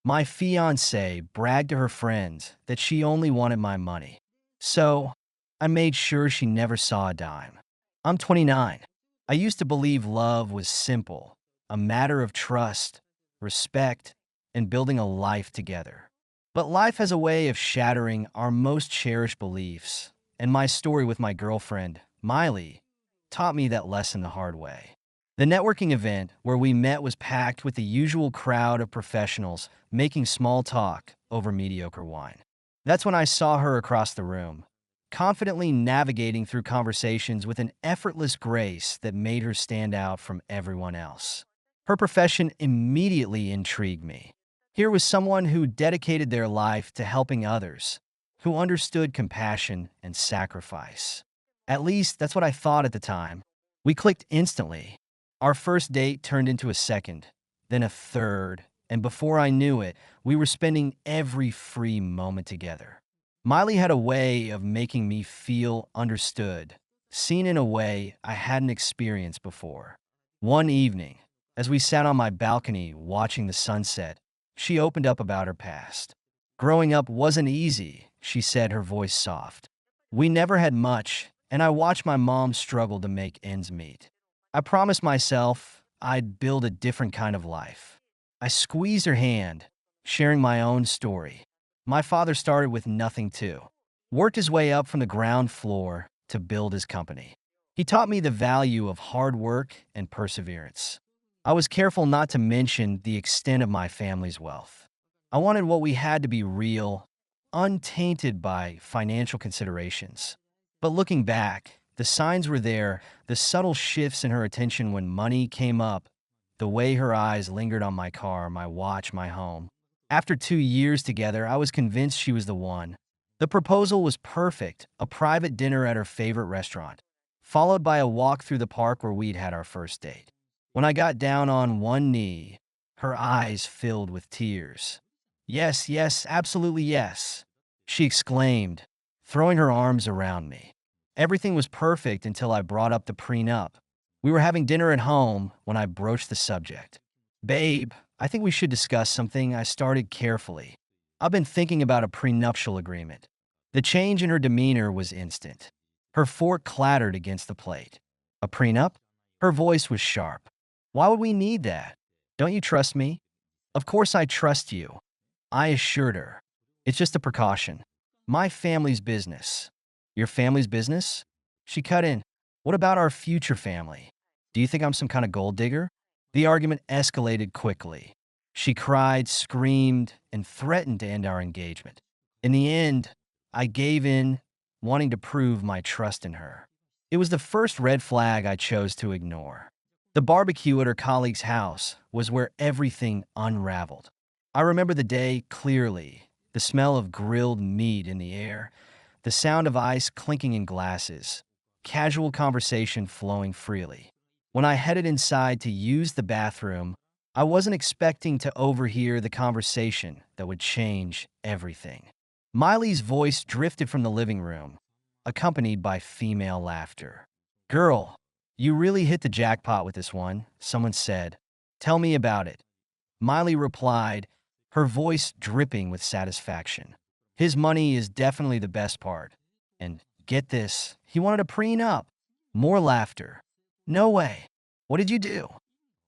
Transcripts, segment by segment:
My fiancée bragged to her friends that she only wanted my money. So, I made sure she never saw a dime. I'm 29. I used to believe love was simple, a matter of trust, respect, and building a life together. But life has a way of shattering our most cherished beliefs, and my story with my girlfriend, Miley, taught me that lesson the hard way. The networking event where we met was packed with the usual crowd of professionals making small talk over mediocre wine. That's when I saw her across the room, confidently navigating through conversations with an effortless grace that made her stand out from everyone else. Her profession immediately intrigued me. Here was someone who dedicated their life to helping others, who understood compassion and sacrifice. At least that's what I thought at the time. We clicked instantly. Our first date turned into a second, then a third, and before I knew it, we were spending every free moment together. Miley had a way of making me feel understood, seen in a way I hadn't experienced before. One evening, as we sat on my balcony watching the sunset, she opened up about her past. Growing up wasn't easy, she said, her voice soft. We never had much, and I watched my mom struggle to make ends meet. I promised myself I'd build a different kind of life. I squeezed her hand, sharing my own story. My father started with nothing too, worked his way up from the ground floor to build his company. He taught me the value of hard work and perseverance. I was careful not to mention the extent of my family's wealth. I wanted what we had to be real, untainted by financial considerations. But looking back, the signs were there, the subtle shifts in her attention when money came up, the way her eyes lingered on my car, my watch, my home. After 2 years together, I was convinced she was the one. The proposal was perfect, a private dinner at her favorite restaurant, followed by a walk through the park where we'd had our first date. When I got down on one knee, her eyes filled with tears. Yes, yes, absolutely yes, she exclaimed, throwing her arms around me. Everything was perfect until I brought up the prenup. We were having dinner at home when I broached the subject. Babe, I think we should discuss something. I started carefully. I've been thinking about a prenuptial agreement. The change in her demeanor was instant. Her fork clattered against the plate. A prenup? Her voice was sharp. Why would we need that? Don't you trust me? Of course I trust you, I assured her. It's just a precaution. My family's business. Your family's business? She cut in. What about our future family? Do you think I'm some kind of gold digger? The argument escalated quickly. She cried, screamed, and threatened to end our engagement. In the end, I gave in, wanting to prove my trust in her. It was the first red flag I chose to ignore. The barbecue at her colleague's house was where everything unraveled. I remember the day clearly, the smell of grilled meat in the air, the sound of ice clinking in glasses, casual conversation flowing freely. When I headed inside to use the bathroom, I wasn't expecting to overhear the conversation that would change everything. Miley's voice drifted from the living room, accompanied by female laughter. Girl, you really hit the jackpot with this one, someone said. Tell me about it. Miley replied, her voice dripping with satisfaction. His money is definitely the best part. And get this, he wanted a prenup. More laughter. No way. What did you do?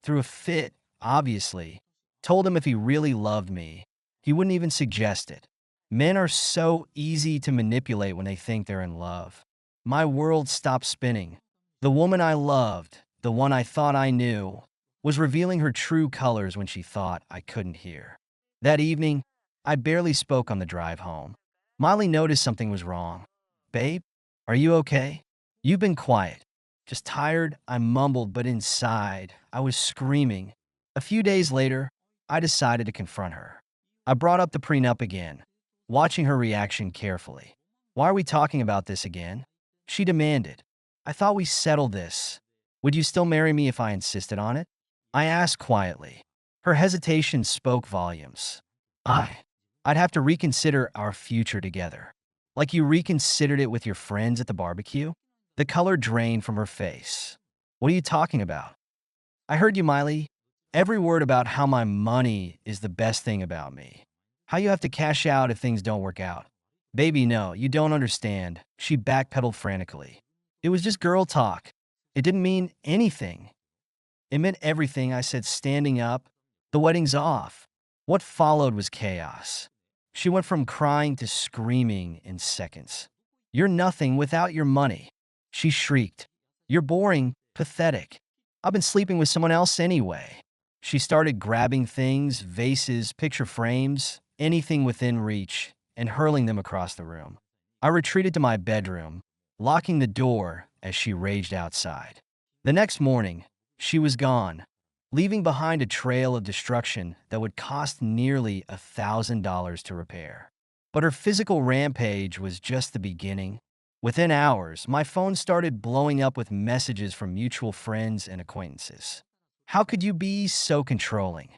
Threw a fit, obviously. Told him if he really loved me, he wouldn't even suggest it. Men are so easy to manipulate when they think they're in love. My world stopped spinning. The woman I loved, the one I thought I knew, was revealing her true colors when she thought I couldn't hear. That evening, I barely spoke on the drive home. Molly noticed something was wrong. Babe, are you okay? You've been quiet. Just tired, I mumbled, but inside, I was screaming. A few days later, I decided to confront her. I brought up the prenup again, watching her reaction carefully. Why are we talking about this again? She demanded. I thought we settled this. Would you still marry me if I insisted on it? I asked quietly. Her hesitation spoke volumes. I'd have to reconsider our future together. Like you reconsidered it with your friends at the barbecue? The color drained from her face. What are you talking about? I heard you, Miley. Every word about how my money is the best thing about me. How you have to cash out if things don't work out. Baby, no, you don't understand. She backpedaled frantically. It was just girl talk. It didn't mean anything. It meant everything. I said, standing up. The wedding's off. What followed was chaos. She went from crying to screaming in seconds. You're nothing without your money. She shrieked. You're boring, pathetic. I've been sleeping with someone else anyway. She started grabbing things, vases, picture frames, anything within reach, and hurling them across the room. I retreated to my bedroom, locking the door as she raged outside. The next morning, she was gone, leaving behind a trail of destruction that would cost nearly $1,000 to repair. But her physical rampage was just the beginning. Within hours, my phone started blowing up with messages from mutual friends and acquaintances. How could you be so controlling?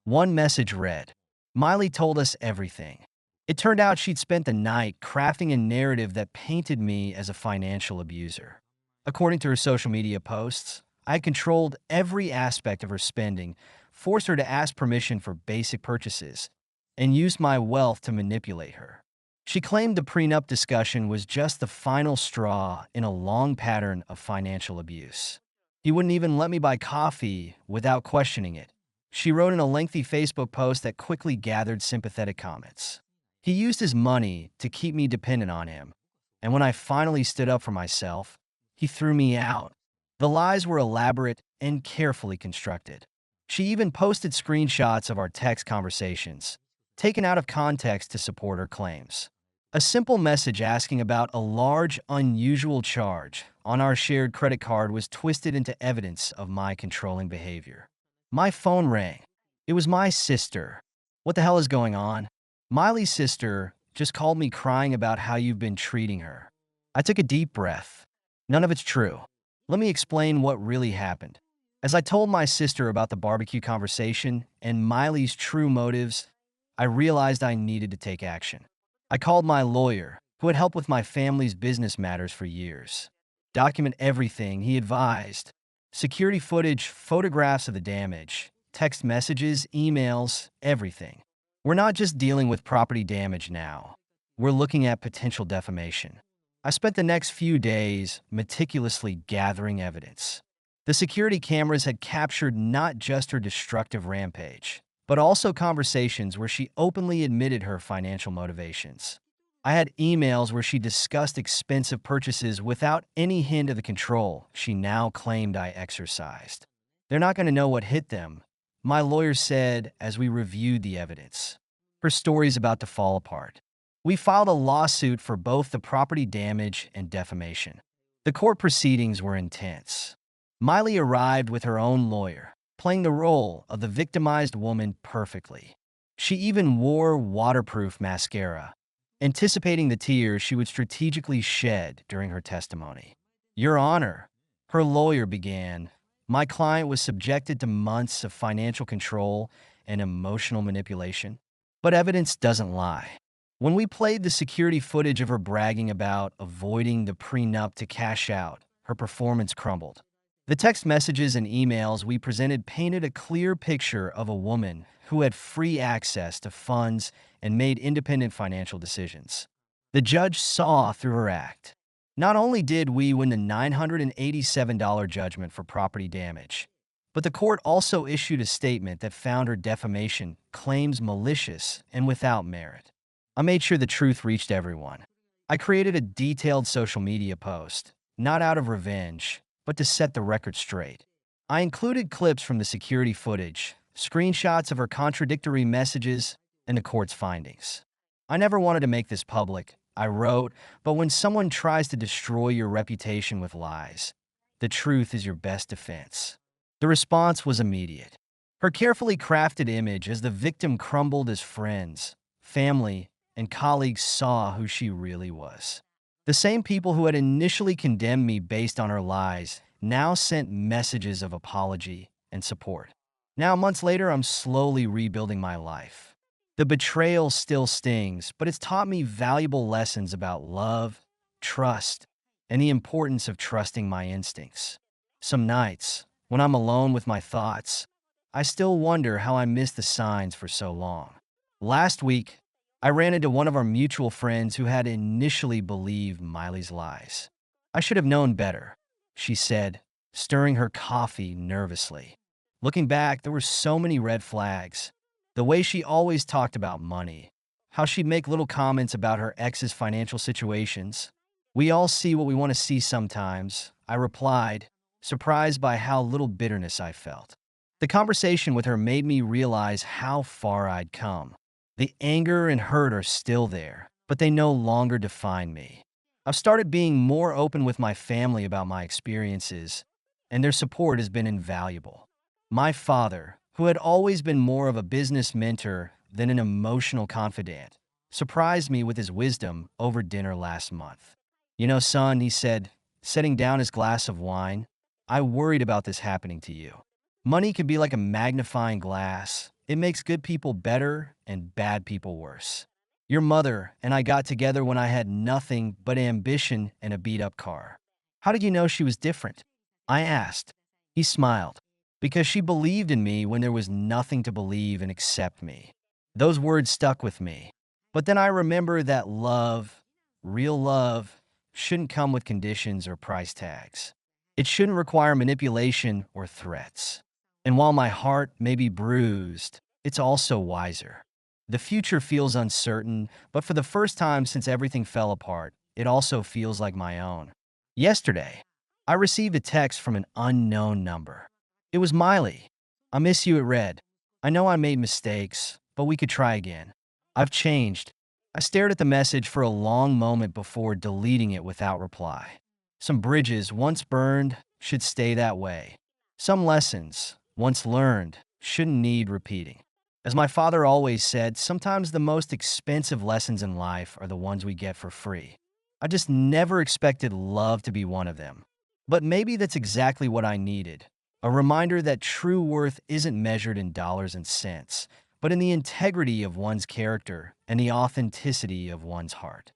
One message read, Miley told us everything. It turned out she'd spent the night crafting a narrative that painted me as a financial abuser. According to her social media posts, I had controlled every aspect of her spending, forced her to ask permission for basic purchases, and used my wealth to manipulate her. She claimed the prenup discussion was just the final straw in a long pattern of financial abuse. He wouldn't even let me buy coffee without questioning it. She wrote in a lengthy Facebook post that quickly gathered sympathetic comments. He used his money to keep me dependent on him, and when I finally stood up for myself, he threw me out. The lies were elaborate and carefully constructed. She even posted screenshots of our text conversations, taken out of context to support her claims. A simple message asking about a large, unusual charge on our shared credit card was twisted into evidence of my controlling behavior. My phone rang. It was my sister. What the hell is going on? Miley's sister just called me crying about how you've been treating her. I took a deep breath. None of it's true. Let me explain what really happened. As I told my sister about the barbecue conversation and Miley's true motives, I realized I needed to take action. I called my lawyer, who had helped with my family's business matters for years. Document everything, he advised. Security footage, photographs of the damage, text messages, emails, everything. We're not just dealing with property damage now. We're looking at potential defamation. I spent the next few days meticulously gathering evidence. The security cameras had captured not just her destructive rampage, but also conversations where she openly admitted her financial motivations. I had emails where she discussed expensive purchases without any hint of the control she now claimed I exercised. They're not going to know what hit them, my lawyer said as we reviewed the evidence. Her story's about to fall apart. We filed a lawsuit for both the property damage and defamation. The court proceedings were intense. Miley arrived with her own lawyer, playing the role of the victimized woman perfectly. She even wore waterproof mascara, anticipating the tears she would strategically shed during her testimony. Your Honor, her lawyer began, my client was subjected to months of financial control and emotional manipulation. But evidence doesn't lie. When we played the security footage of her bragging about avoiding the prenup to cash out, her performance crumbled. The text messages and emails we presented painted a clear picture of a woman who had free access to funds and made independent financial decisions. The judge saw through her act. Not only did we win the $987 judgment for property damage, but the court also issued a statement that found her defamation claims malicious and without merit. I made sure the truth reached everyone. I created a detailed social media post, not out of revenge, but to set the record straight. I included clips from the security footage, screenshots of her contradictory messages, and the court's findings. I never wanted to make this public, I wrote, but when someone tries to destroy your reputation with lies, the truth is your best defense. The response was immediate. Her carefully crafted image as the victim crumbled as friends, family, and colleagues saw who she really was. The same people who had initially condemned me based on her lies now sent messages of apology and support. Now, months later, I'm slowly rebuilding my life. The betrayal still stings, but it's taught me valuable lessons about love, trust, and the importance of trusting my instincts. Some nights, when I'm alone with my thoughts, I still wonder how I missed the signs for so long. Last week, I ran into one of our mutual friends who had initially believed Miley's lies. I should have known better, she said, stirring her coffee nervously. Looking back, there were so many red flags. The way she always talked about money, how she'd make little comments about her ex's financial situations. We all see what we want to see sometimes, I replied, surprised by how little bitterness I felt. The conversation with her made me realize how far I'd come. The anger and hurt are still there, but they no longer define me. I've started being more open with my family about my experiences, and their support has been invaluable. My father, who had always been more of a business mentor than an emotional confidant, surprised me with his wisdom over dinner last month. You know, son, he said, setting down his glass of wine, I worried about this happening to you. Money can be like a magnifying glass. It makes good people better and bad people worse. Your mother and I got together when I had nothing but ambition and a beat-up car. How did you know she was different? I asked. He smiled. Because she believed in me when there was nothing to believe and accept me. Those words stuck with me. But then I remember that love, real love, shouldn't come with conditions or price tags. It shouldn't require manipulation or threats. And while my heart may be bruised, it's also wiser. The future feels uncertain, but for the first time since everything fell apart, it also feels like my own. Yesterday, I received a text from an unknown number. It was Miley. I miss you, it read. I know I made mistakes, but we could try again. I've changed. I stared at the message for a long moment before deleting it without reply. Some bridges once burned should stay that way. Some lessons, once learned, shouldn't need repeating. As my father always said, sometimes the most expensive lessons in life are the ones we get for free. I just never expected love to be one of them. But maybe that's exactly what I needed. A reminder that true worth isn't measured in dollars and cents, but in the integrity of one's character and the authenticity of one's heart.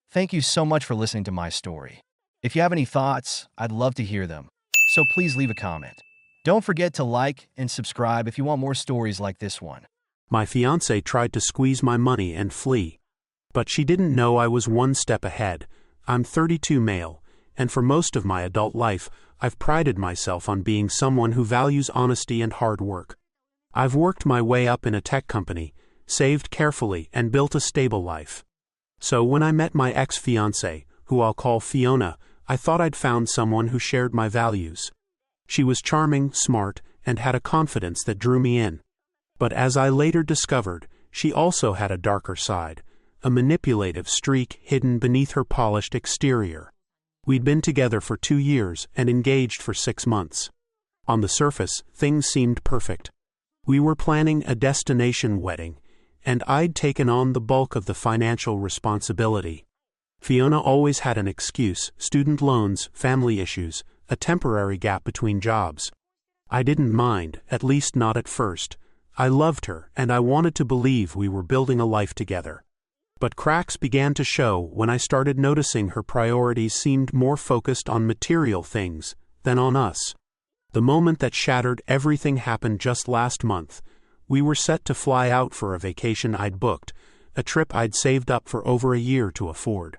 Thank you so much for listening to my story. If you have any thoughts, I'd love to hear them. So please leave a comment. Don't forget to like and subscribe if you want more stories like this one. My fiancée tried to squeeze my money and flee. But she didn't know I was one step ahead. I'm 32 male, and for most of my adult life, I've prided myself on being someone who values honesty and hard work. I've worked my way up in a tech company, saved carefully, and built a stable life. So when I met my ex-fiancée, who I'll call Fiona, I thought I'd found someone who shared my values. She was charming, smart, and had a confidence that drew me in. But as I later discovered, she also had a darker side, a manipulative streak hidden beneath her polished exterior. We'd been together for 2 years and engaged for 6 months. On the surface, things seemed perfect. We were planning a destination wedding, and I'd taken on the bulk of the financial responsibility. Fiona always had an excuse: student loans, family issues, a temporary gap between jobs. I didn't mind, at least not at first. I loved her, and I wanted to believe we were building a life together. But cracks began to show when I started noticing her priorities seemed more focused on material things than on us. The moment that shattered everything happened just last month. We were set to fly out for a vacation I'd booked, a trip I'd saved up for over a year to afford.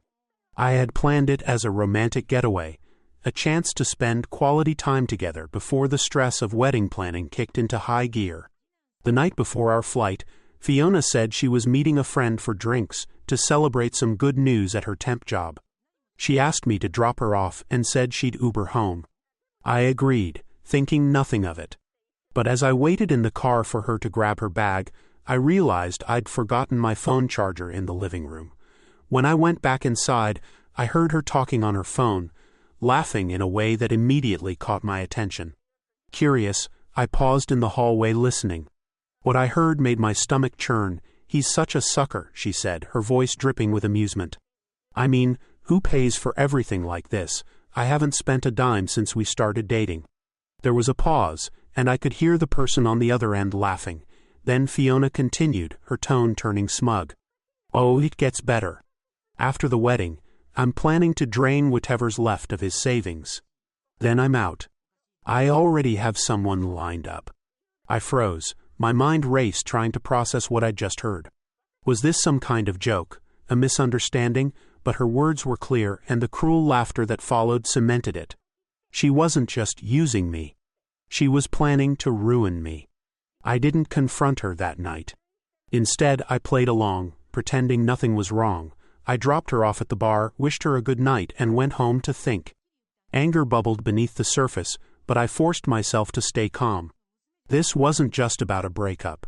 I had planned it as a romantic getaway, a chance to spend quality time together before the stress of wedding planning kicked into high gear. The night before our flight, Fiona said she was meeting a friend for drinks to celebrate some good news at her temp job. She asked me to drop her off and said she'd Uber home. I agreed, thinking nothing of it. But as I waited in the car for her to grab her bag, I realized I'd forgotten my phone charger in the living room. When I went back inside, I heard her talking on her phone, laughing in a way that immediately caught my attention. Curious, I paused in the hallway listening. What I heard made my stomach churn. "He's such a sucker," she said, her voice dripping with amusement. "I mean, who pays for everything like this? I haven't spent a dime since we started dating." There was a pause, and I could hear the person on the other end laughing. Then Fiona continued, her tone turning smug. "Oh, it gets better. After the wedding, I'm planning to drain whatever's left of his savings. Then I'm out. I already have someone lined up." I froze. My mind raced trying to process what I'd just heard. Was this some kind of joke, a misunderstanding? But her words were clear, and the cruel laughter that followed cemented it. She wasn't just using me. She was planning to ruin me. I didn't confront her that night. Instead, I played along, pretending nothing was wrong. I dropped her off at the bar, wished her a good night, and went home to think. Anger bubbled beneath the surface, but I forced myself to stay calm. This wasn't just about a breakup.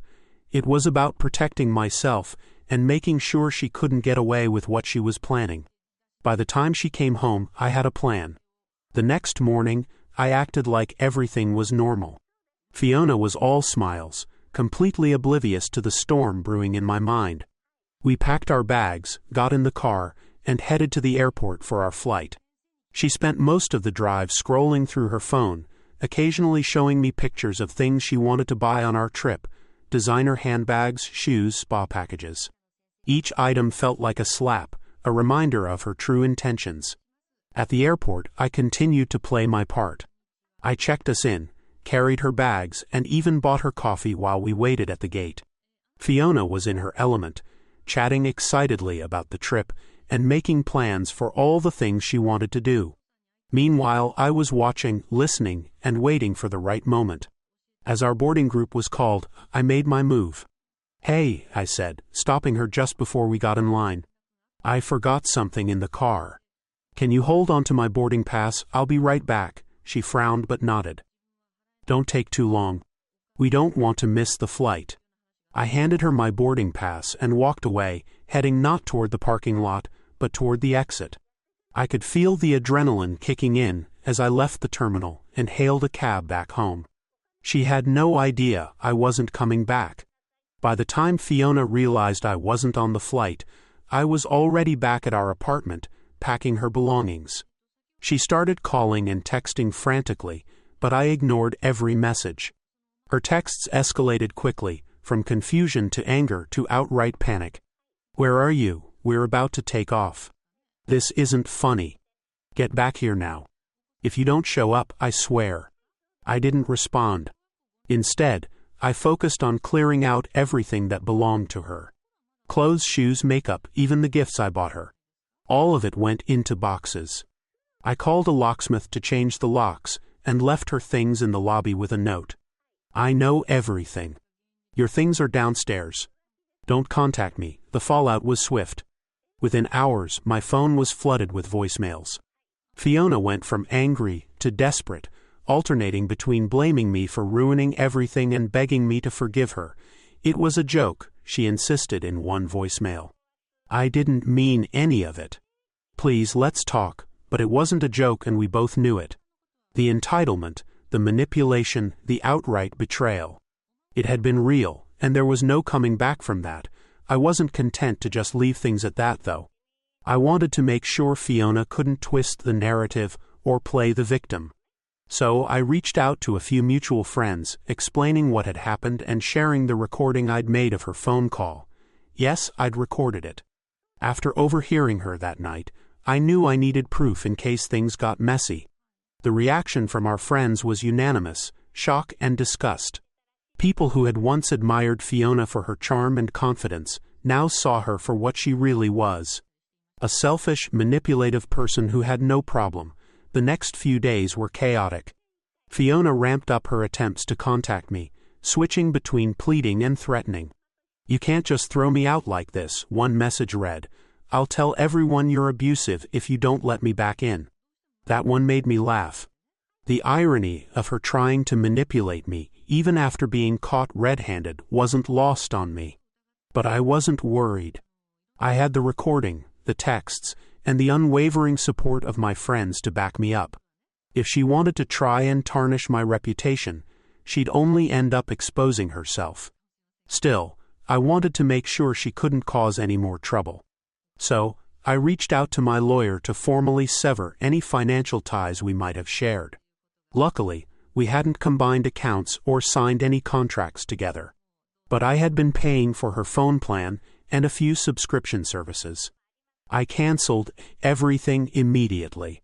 It was about protecting myself and making sure she couldn't get away with what she was planning. By the time she came home, I had a plan. The next morning, I acted like everything was normal. Fiona was all smiles, completely oblivious to the storm brewing in my mind. We packed our bags, got in the car, and headed to the airport for our flight. She spent most of the drive scrolling through her phone, occasionally showing me pictures of things she wanted to buy on our trip: designer handbags, shoes, spa packages. Each item felt like a slap, a reminder of her true intentions. At the airport, I continued to play my part. I checked us in, carried her bags, and even bought her coffee while we waited at the gate. Fiona was in her element, chatting excitedly about the trip and making plans for all the things she wanted to do. Meanwhile, I was watching, listening, and waiting for the right moment. As our boarding group was called, I made my move. "Hey," I said, stopping her just before we got in line. "I forgot something in the car. Can you hold on to my boarding pass? I'll be right back." She frowned but nodded. "Don't take too long. We don't want to miss the flight." I handed her my boarding pass and walked away, heading not toward the parking lot, but toward the exit. I could feel the adrenaline kicking in as I left the terminal and hailed a cab back home. She had no idea I wasn't coming back. By the time Fiona realized I wasn't on the flight, I was already back at our apartment, packing her belongings. She started calling and texting frantically, but I ignored every message. Her texts escalated quickly, from confusion to anger to outright panic. "Where are you? We're about to take off. This isn't funny. Get back here now. If you don't show up, I swear." I didn't respond. Instead, I focused on clearing out everything that belonged to her. Clothes, shoes, makeup, even the gifts I bought her. All of it went into boxes. I called a locksmith to change the locks and left her things in the lobby with a note. "I know everything. Your things are downstairs. Don't contact me." The fallout was swift. Within hours, my phone was flooded with voicemails. Fiona went from angry to desperate, alternating between blaming me for ruining everything and begging me to forgive her. "It was a joke," she insisted in one voicemail. "I didn't mean any of it. Please, let's talk," but it wasn't a joke and we both knew it. The entitlement, the manipulation, the outright betrayal. It had been real, and there was no coming back from that. I wasn't content to just leave things at that, though. I wanted to make sure Fiona couldn't twist the narrative or play the victim. So I reached out to a few mutual friends, explaining what had happened and sharing the recording I'd made of her phone call. Yes, I'd recorded it. After overhearing her that night, I knew I needed proof in case things got messy. The reaction from our friends was unanimous: shock and disgust. People who had once admired Fiona for her charm and confidence now saw her for what she really was. A selfish, manipulative person who had no problem. The next few days were chaotic. Fiona ramped up her attempts to contact me, switching between pleading and threatening. "You can't just throw me out like this," one message read. "I'll tell everyone you're abusive if you don't let me back in." That one made me laugh. The irony of her trying to manipulate me, even after being caught red-handed, wasn't lost on me. But I wasn't worried. I had the recording, the texts, and the unwavering support of my friends to back me up. If she wanted to try and tarnish my reputation, she'd only end up exposing herself. Still, I wanted to make sure she couldn't cause any more trouble. So, I reached out to my lawyer to formally sever any financial ties we might have shared. Luckily, we hadn't combined accounts or signed any contracts together. But I had been paying for her phone plan and a few subscription services. I canceled everything immediately.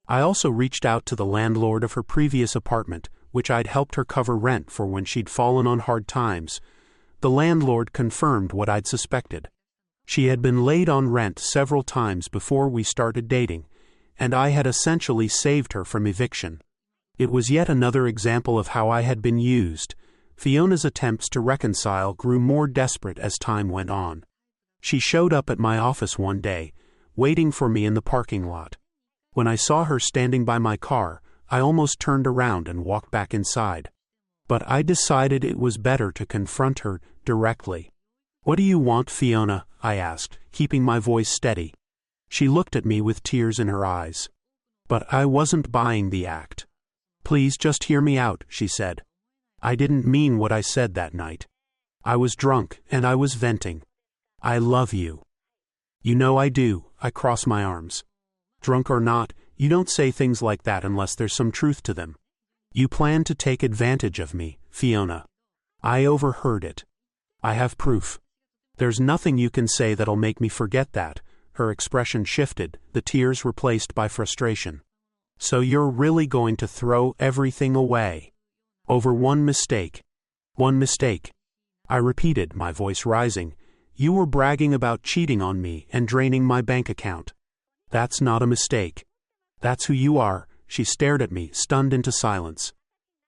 I also reached out to the landlord of her previous apartment, which I'd helped her cover rent for when she'd fallen on hard times, the landlord confirmed what I'd suspected. She had been late on rent several times before we started dating, and I had essentially saved her from eviction. It was yet another example of how I had been used. Fiona's attempts to reconcile grew more desperate as time went on. She showed up at my office one day, waiting for me in the parking lot. When I saw her standing by my car, I almost turned around and walked back inside. But I decided it was better to confront her directly. "What do you want, Fiona?" I asked, keeping my voice steady. She looked at me with tears in her eyes. But I wasn't buying the act. "Please just hear me out," she said. "I didn't mean what I said that night. I was drunk and I was venting. I love you." "You know I do," I cross my arms. "Drunk or not, you don't say things like that unless there's some truth to them. You plan to take advantage of me, Fiona. I overheard it. I have proof. There's nothing you can say that'll make me forget that." Her expression shifted, the tears replaced by frustration. "So you're really going to throw everything away? Over one mistake?" "One mistake," I repeated, my voice rising. "You were bragging about cheating on me and draining my bank account. That's not a mistake. That's who you are." She stared at me, stunned into silence.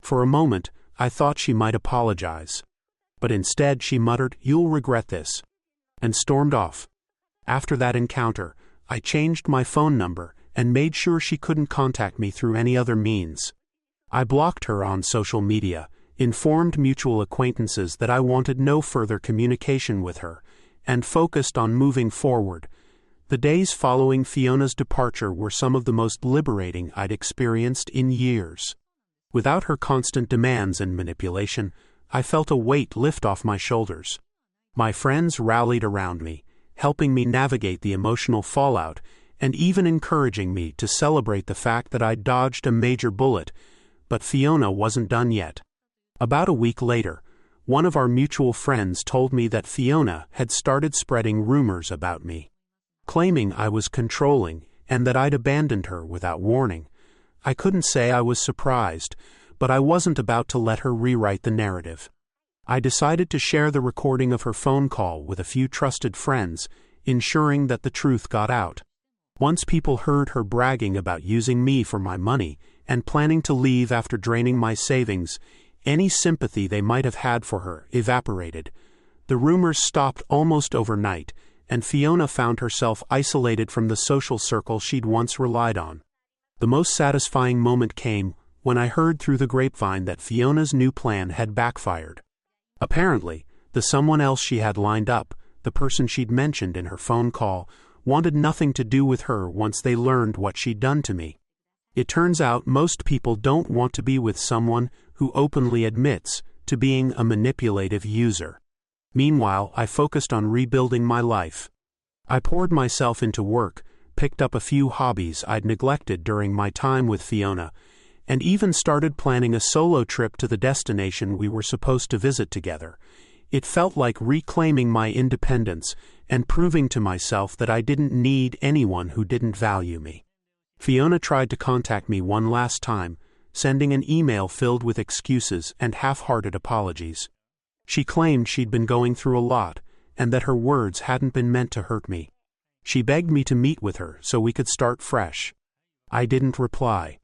For a moment, I thought she might apologize. But instead she muttered, "You'll regret this," and stormed off. After that encounter, I changed my phone number and made sure she couldn't contact me through any other means. I blocked her on social media, informed mutual acquaintances that I wanted no further communication with her, and focused on moving forward. The days following Fiona's departure were some of the most liberating I'd experienced in years. Without her constant demands and manipulation, I felt a weight lift off my shoulders. My friends rallied around me, helping me navigate the emotional fallout and even encouraging me to celebrate the fact that I'd dodged a major bullet. But Fiona wasn't done yet. About a week later, one of our mutual friends told me that Fiona had started spreading rumors about me, claiming I was controlling and that I'd abandoned her without warning. I couldn't say I was surprised, but I wasn't about to let her rewrite the narrative. I decided to share the recording of her phone call with a few trusted friends, ensuring that the truth got out. Once people heard her bragging about using me for my money and planning to leave after draining my savings, any sympathy they might have had for her evaporated. The rumors stopped almost overnight, and Fiona found herself isolated from the social circle she'd once relied on. The most satisfying moment came when I heard through the grapevine that Fiona's new plan had backfired. Apparently, the someone else she had lined up, the person she'd mentioned in her phone call, wanted nothing to do with her once they learned what she'd done to me. It turns out most people don't want to be with someone who openly admits to being a manipulative user. Meanwhile, I focused on rebuilding my life. I poured myself into work, picked up a few hobbies I'd neglected during my time with Fiona, and even started planning a solo trip to the destination we were supposed to visit together. It felt like reclaiming my independence and proving to myself that I didn't need anyone who didn't value me. Fiona tried to contact me one last time, sending an email filled with excuses and half-hearted apologies. She claimed she'd been going through a lot and that her words hadn't been meant to hurt me. She begged me to meet with her so we could start fresh. I didn't reply.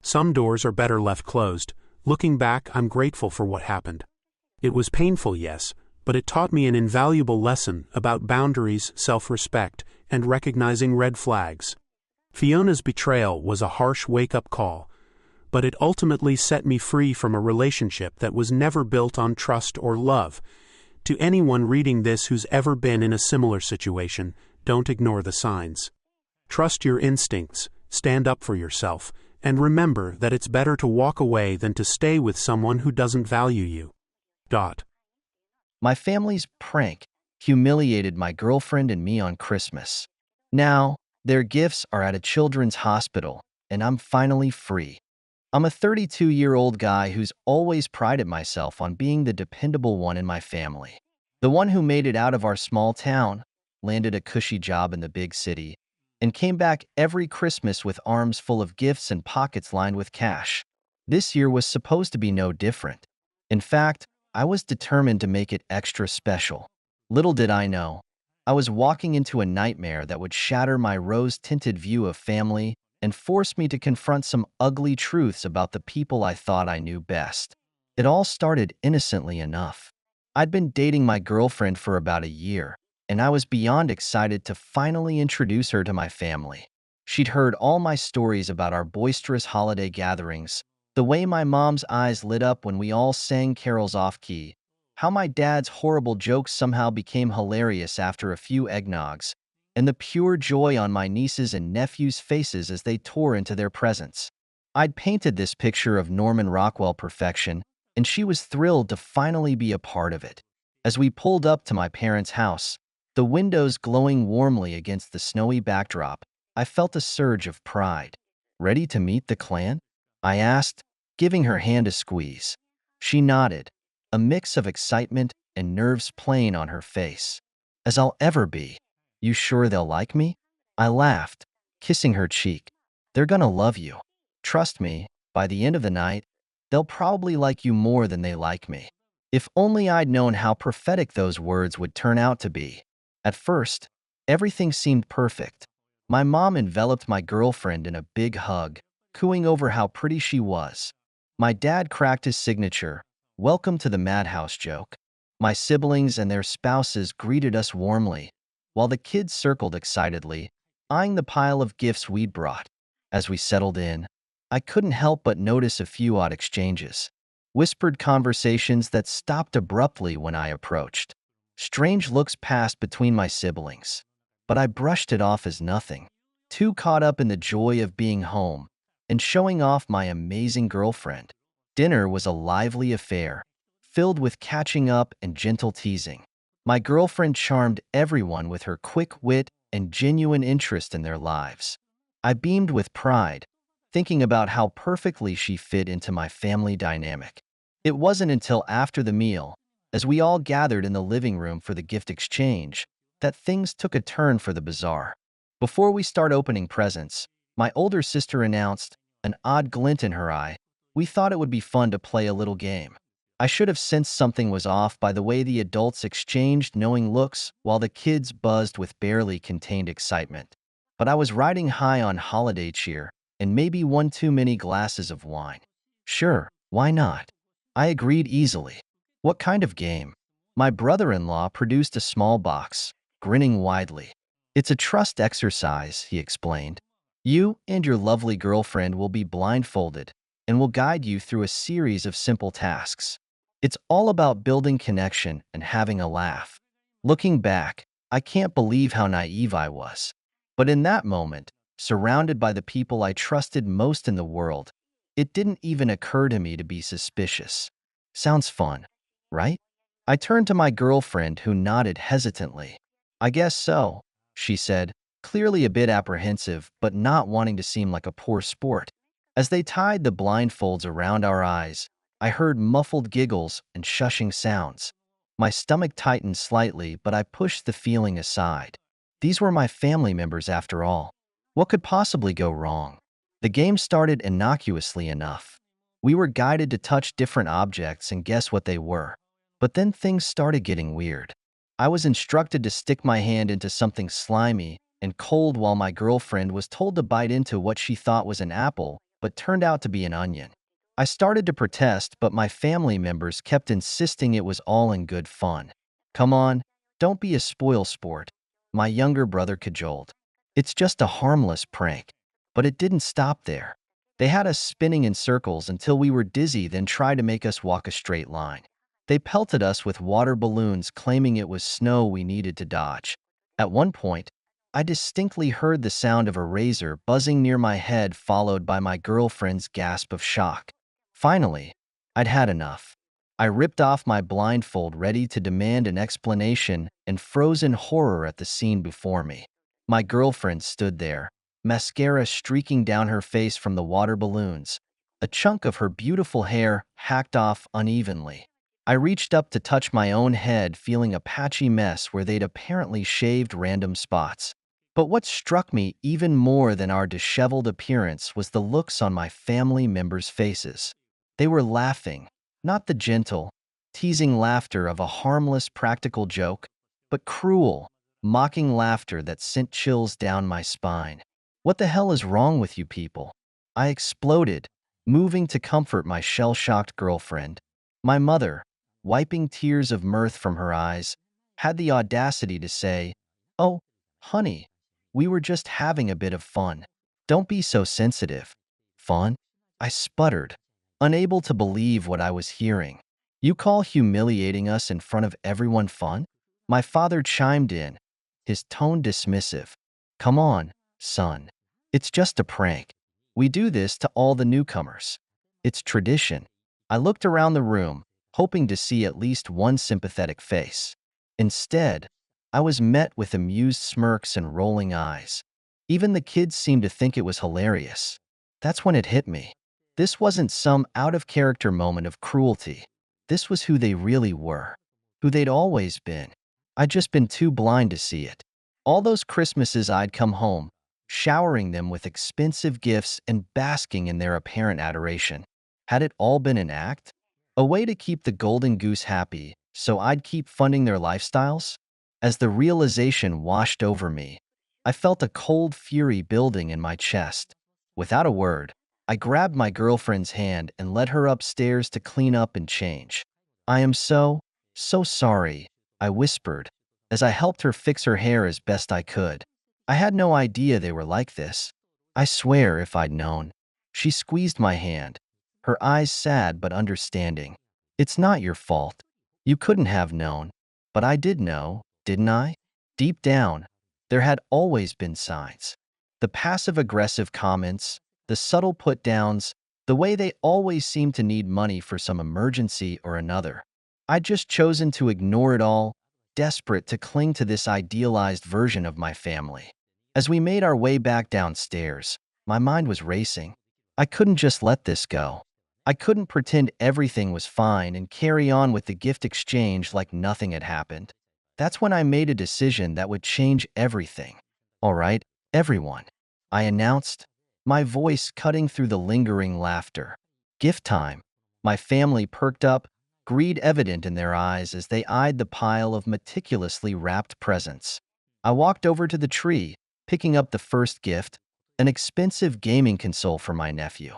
Some doors are better left closed. Looking back, I'm grateful for what happened. It was painful, yes, but it taught me an invaluable lesson about boundaries, self-respect, and recognizing red flags. Fiona's betrayal was a harsh wake-up call, but it ultimately set me free from a relationship that was never built on trust or love. To anyone reading this who's ever been in a similar situation, don't ignore the signs. Trust your instincts, stand up for yourself, and remember that it's better to walk away than to stay with someone who doesn't value you. My family's prank humiliated my girlfriend and me on Christmas. Now, their gifts are at a children's hospital, and I'm finally free. I'm a 32-year-old guy who's always prided myself on being the dependable one in my family. The one who made it out of our small town, landed a cushy job in the big city, and came back every Christmas with arms full of gifts and pockets lined with cash. This year was supposed to be no different. In fact, I was determined to make it extra special. Little did I know, I was walking into a nightmare that would shatter my rose-tinted view of family and force me to confront some ugly truths about the people I thought I knew best. It all started innocently enough. I'd been dating my girlfriend for about a year, and I was beyond excited to finally introduce her to my family. She'd heard all my stories about our boisterous holiday gatherings, the way my mom's eyes lit up when we all sang carols off-key, how my dad's horrible jokes somehow became hilarious after a few eggnogs, and the pure joy on my nieces' and nephews' faces as they tore into their presents. I'd painted this picture of Norman Rockwell perfection, and she was thrilled to finally be a part of it. As we pulled up to my parents' house, the windows glowing warmly against the snowy backdrop, I felt a surge of pride. "Ready to meet the clan?" I asked, giving her hand a squeeze. She nodded, a mix of excitement and nerves playing on her face. "As I'll ever be. You sure they'll like me?" I laughed, kissing her cheek. "They're gonna love you. Trust me, by the end of the night, they'll probably like you more than they like me." If only I'd known how prophetic those words would turn out to be. At first, everything seemed perfect. My mom enveloped my girlfriend in a big hug, cooing over how pretty she was. My dad cracked his signature, "Welcome to the madhouse" joke. My siblings and their spouses greeted us warmly, while the kids circled excitedly, eyeing the pile of gifts we'd brought. As we settled in, I couldn't help but notice a few odd exchanges. Whispered conversations that stopped abruptly when I approached. Strange looks passed between my siblings, but I brushed it off as nothing, too caught up in the joy of being home and showing off my amazing girlfriend. Dinner was a lively affair, filled with catching up and gentle teasing. My girlfriend charmed everyone with her quick wit and genuine interest in their lives. I beamed with pride, thinking about how perfectly she fit into my family dynamic. It wasn't until after the meal, as we all gathered in the living room for the gift exchange, that things took a turn for the bizarre. Before we start opening presents, my older sister announced, an odd glint in her eye, "We thought it would be fun to play a little game." I should have sensed something was off by the way the adults exchanged knowing looks while the kids buzzed with barely contained excitement. But I was riding high on holiday cheer and maybe one too many glasses of wine. "Sure, why not?" I agreed easily. "What kind of game?" My brother-in-law produced a small box, grinning widely. "It's a trust exercise," he explained. "You and your lovely girlfriend will be blindfolded and will guide you through a series of simple tasks. It's all about building connection and having a laugh." Looking back, I can't believe how naive I was. But in that moment, surrounded by the people I trusted most in the world, it didn't even occur to me to be suspicious. Sounds fun, right? I turned to my girlfriend, who nodded hesitantly. "I guess so," she said, clearly a bit apprehensive but not wanting to seem like a poor sport. As they tied the blindfolds around our eyes, I heard muffled giggles and shushing sounds. My stomach tightened slightly, but I pushed the feeling aside. These were my family members after all. What could possibly go wrong? The game started innocuously enough. We were guided to touch different objects and guess what they were. But then things started getting weird. I was instructed to stick my hand into something slimy and cold while my girlfriend was told to bite into what she thought was an apple but turned out to be an onion. I started to protest, but my family members kept insisting it was all in good fun. "Come on, don't be a spoil sport," my younger brother cajoled. "It's just a harmless prank." But it didn't stop there. They had us spinning in circles until we were dizzy, then tried to make us walk a straight line. They pelted us with water balloons, claiming it was snow we needed to dodge. At one point, I distinctly heard the sound of a razor buzzing near my head, followed by my girlfriend's gasp of shock. Finally, I'd had enough. I ripped off my blindfold, ready to demand an explanation, and froze in horror at the scene before me. My girlfriend stood there, mascara streaking down her face from the water balloons, a chunk of her beautiful hair hacked off unevenly. I reached up to touch my own head, feeling a patchy mess where they'd apparently shaved random spots. But what struck me even more than our disheveled appearance was the looks on my family members' faces. They were laughing, not the gentle, teasing laughter of a harmless practical joke, but cruel, mocking laughter that sent chills down my spine. What the hell is wrong with you people? I exploded, moving to comfort my shell-shocked girlfriend. My mother, wiping tears of mirth from her eyes, had the audacity to say, "Oh, honey, we were just having a bit of fun. Don't be so sensitive." Fun? I sputtered, unable to believe what I was hearing. You call humiliating us in front of everyone fun? My father chimed in, his tone dismissive. Come on, son. It's just a prank. We do this to all the newcomers. It's tradition. I looked around the room, hoping to see at least one sympathetic face. Instead, I was met with amused smirks and rolling eyes. Even the kids seemed to think it was hilarious. That's when it hit me. This wasn't some out-of-character moment of cruelty. This was who they really were, who they'd always been. I'd just been too blind to see it. All those Christmases I'd come home, showering them with expensive gifts and basking in their apparent adoration. Had it all been an act? A way to keep the golden goose happy, so I'd keep funding their lifestyles? As the realization washed over me, I felt a cold fury building in my chest. Without a word, I grabbed my girlfriend's hand and led her upstairs to clean up and change. I am so sorry, I whispered, as I helped her fix her hair as best I could. I had no idea they were like this. I swear if I'd known. She squeezed my hand, her eyes sad but understanding. It's not your fault. You couldn't have known. But I did know, didn't I? Deep down, there had always been signs. The passive-aggressive comments, the subtle put-downs, the way they always seemed to need money for some emergency or another. I'd just chosen to ignore it all, desperate to cling to this idealized version of my family. As we made our way back downstairs, my mind was racing. I couldn't just let this go. I couldn't pretend everything was fine and carry on with the gift exchange like nothing had happened. That's when I made a decision that would change everything. All right, everyone, I announced, my voice cutting through the lingering laughter. Gift time. My family perked up, greed evident in their eyes as they eyed the pile of meticulously wrapped presents. I walked over to the tree, picking up the first gift, an expensive gaming console for my nephew.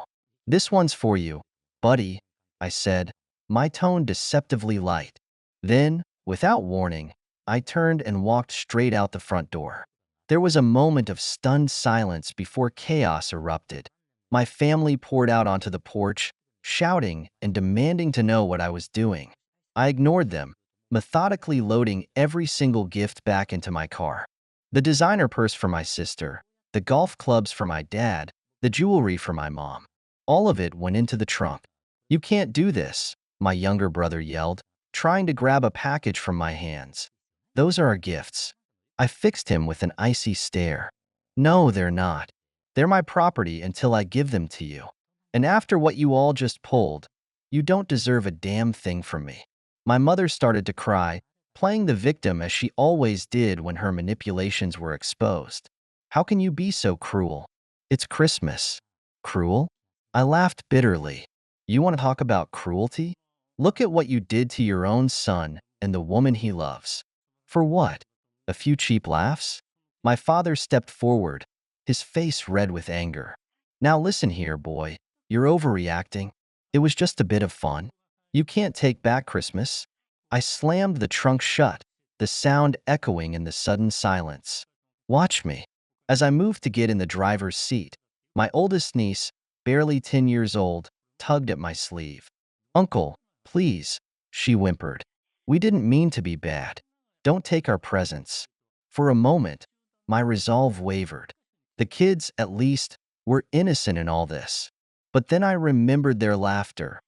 This one's for you, buddy, I said, my tone deceptively light. Then, without warning, I turned and walked straight out the front door. There was a moment of stunned silence before chaos erupted. My family poured out onto the porch, shouting and demanding to know what I was doing. I ignored them, methodically loading every single gift back into my car. The designer purse for my sister, the golf clubs for my dad, the jewelry for my mom. All of it went into the trunk. You can't do this, my younger brother yelled, trying to grab a package from my hands. Those are our gifts. I fixed him with an icy stare. No, they're not. They're my property until I give them to you. And after what you all just pulled, you don't deserve a damn thing from me. My mother started to cry, playing the victim as she always did when her manipulations were exposed. How can you be so cruel? It's Christmas. Cruel? I laughed bitterly. You want to talk about cruelty? Look at what you did to your own son and the woman he loves. For what? A few cheap laughs? My father stepped forward, his face red with anger. Now listen here, boy. You're overreacting. It was just a bit of fun. You can't take back Christmas. I slammed the trunk shut, the sound echoing in the sudden silence. Watch me. As I moved to get in the driver's seat, my oldest niece, barely 10 years old, tugged at my sleeve. Uncle, please, she whimpered. We didn't mean to be bad. Don't take our presents. For a moment, my resolve wavered. The kids, at least, were innocent in all this. But then I remembered their laughter,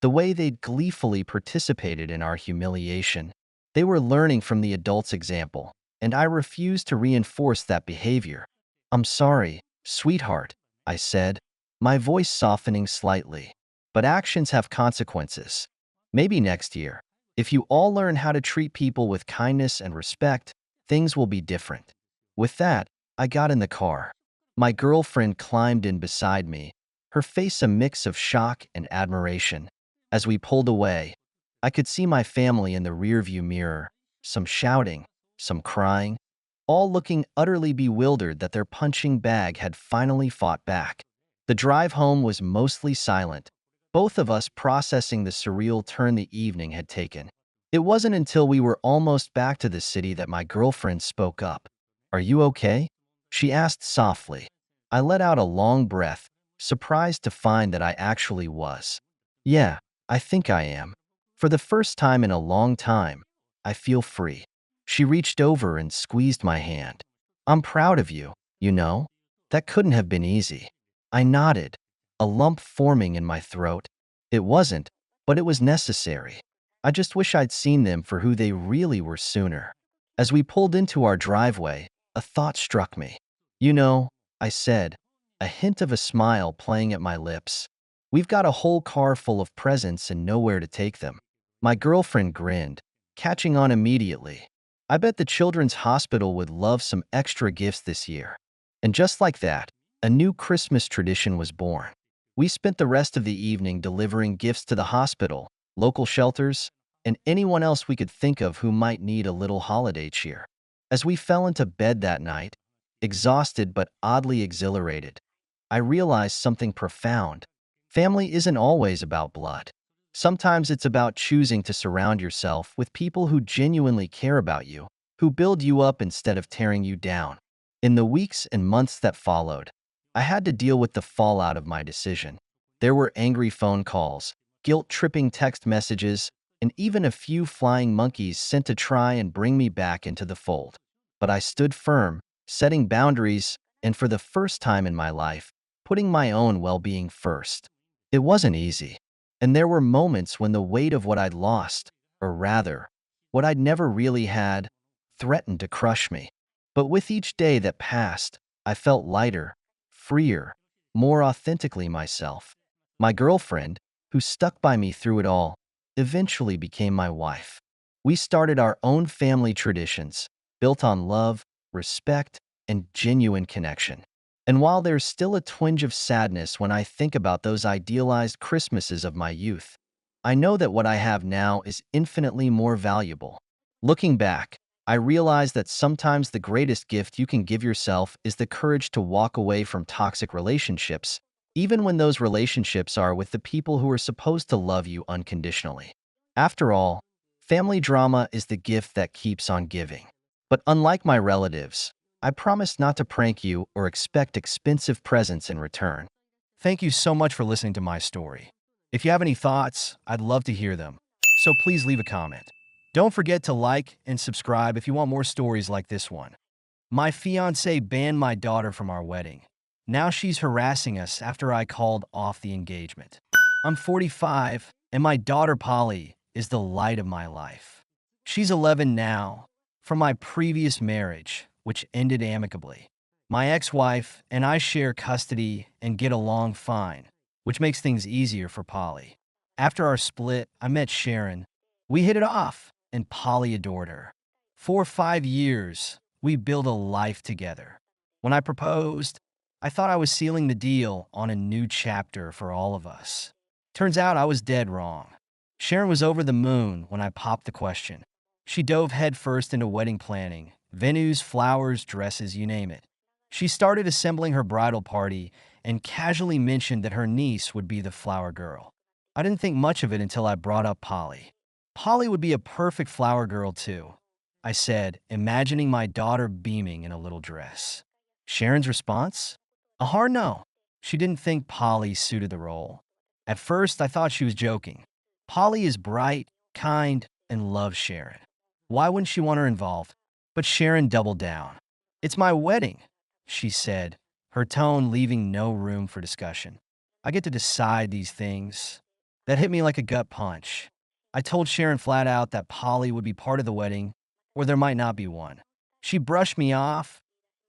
the way they'd gleefully participated in our humiliation. They were learning from the adults' example, and I refused to reinforce that behavior. I'm sorry, sweetheart, I said, my voice softening slightly. But actions have consequences. Maybe next year, if you all learn how to treat people with kindness and respect, things will be different. With that, I got in the car. My girlfriend climbed in beside me, her face a mix of shock and admiration. As we pulled away, I could see my family in the rearview mirror, some shouting, some crying, all looking utterly bewildered that their punching bag had finally fought back. The drive home was mostly silent, both of us processing the surreal turn the evening had taken. It wasn't until we were almost back to the city that my girlfriend spoke up. "Are you okay?" she asked softly. I let out a long breath, surprised to find that I actually was. "Yeah, I think I am. For the first time in a long time, I feel free." She reached over and squeezed my hand. "I'm proud of you, you know. That couldn't have been easy." I nodded, a lump forming in my throat. It wasn't, but it was necessary. I just wish I'd seen them for who they really were sooner. As we pulled into our driveway, a thought struck me. "You know," I said, a hint of a smile playing at my lips, "we've got a whole car full of presents and nowhere to take them." My girlfriend grinned, catching on immediately. "I bet the Children's Hospital would love some extra gifts this year." And just like that, a new Christmas tradition was born. We spent the rest of the evening delivering gifts to the hospital, local shelters, and anyone else we could think of who might need a little holiday cheer. As we fell into bed that night, exhausted but oddly exhilarated, I realized something profound. Family isn't always about blood. Sometimes it's about choosing to surround yourself with people who genuinely care about you, who build you up instead of tearing you down. In the weeks and months that followed, I had to deal with the fallout of my decision. There were angry phone calls, guilt-tripping text messages, and even a few flying monkeys sent to try and bring me back into the fold. But I stood firm, setting boundaries, and for the first time in my life, putting my own well-being first. It wasn't easy, and there were moments when the weight of what I'd lost, or rather, what I'd never really had, threatened to crush me. But with each day that passed, I felt lighter, freer, more authentically myself. My girlfriend, who stuck by me through it all, eventually became my wife. We started our own family traditions, built on love, respect, and genuine connection. And while there's still a twinge of sadness when I think about those idealized Christmases of my youth, I know that what I have now is infinitely more valuable. Looking back, I realize that sometimes the greatest gift you can give yourself is the courage to walk away from toxic relationships, even when those relationships are with the people who are supposed to love you unconditionally. After all, family drama is the gift that keeps on giving. But unlike my relatives, I promise not to prank you or expect expensive presents in return. Thank you so much for listening to my story. If you have any thoughts, I'd love to hear them. So please leave a comment. Don't forget to like and subscribe if you want more stories like this one. My fiance banned my daughter from our wedding. Now she's harassing us after I called off the engagement. I'm 45, and my daughter Polly is the light of my life. She's 11 now, from my previous marriage, which ended amicably. My ex-wife and I share custody and get along fine, which makes things easier for Polly. After our split, I met Sharon. We hit it off, and Polly adored her. For 5 years, we built a life together. When I proposed, I thought I was sealing the deal on a new chapter for all of us. Turns out I was dead wrong. Sharon was over the moon when I popped the question. She dove headfirst into wedding planning, venues, flowers, dresses, you name it. She started assembling her bridal party and casually mentioned that her niece would be the flower girl. I didn't think much of it until I brought up Polly. Polly would be a perfect flower girl, too, I said, imagining my daughter beaming in a little dress. Sharon's response? A hard no. She didn't think Polly suited the role. At first, I thought she was joking. Polly is bright, kind, and loves Sharon. Why wouldn't she want her involved? But Sharon doubled down. "It's my wedding," she said, her tone leaving no room for discussion. "I get to decide these things." That hit me like a gut punch. I told Sharon flat out that Polly would be part of the wedding, or there might not be one. She brushed me off,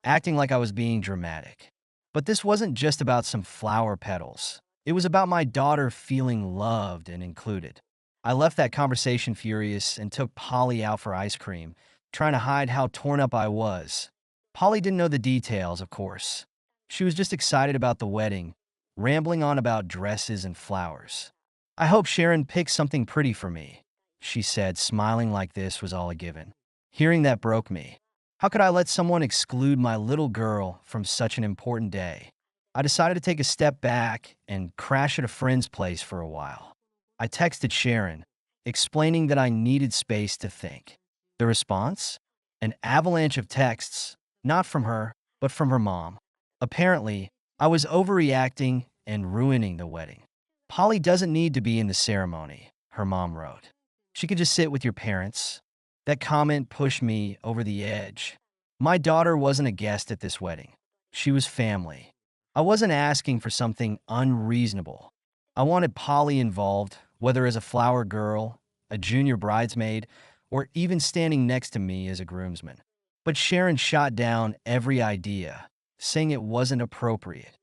acting like I was being dramatic. But this wasn't just about some flower petals. It was about my daughter feeling loved and included. I left that conversation furious and took Polly out for ice cream, trying to hide how torn up I was. Polly didn't know the details, of course. She was just excited about the wedding, rambling on about dresses and flowers. I hope Sharon picked something pretty for me, she said, smiling like this was all a given. Hearing that broke me. How could I let someone exclude my little girl from such an important day? I decided to take a step back and crash at a friend's place for a while. I texted Sharon, explaining that I needed space to think. The response? An avalanche of texts, not from her, but from her mom. Apparently, I was overreacting and ruining the wedding. Polly doesn't need to be in the ceremony, her mom wrote. She could just sit with your parents. That comment pushed me over the edge. My daughter wasn't a guest at this wedding. She was family. I wasn't asking for something unreasonable. I wanted Polly involved, whether as a flower girl, a junior bridesmaid, or even standing next to me as a groomsman. But Sharon shot down every idea, saying it wasn't appropriate.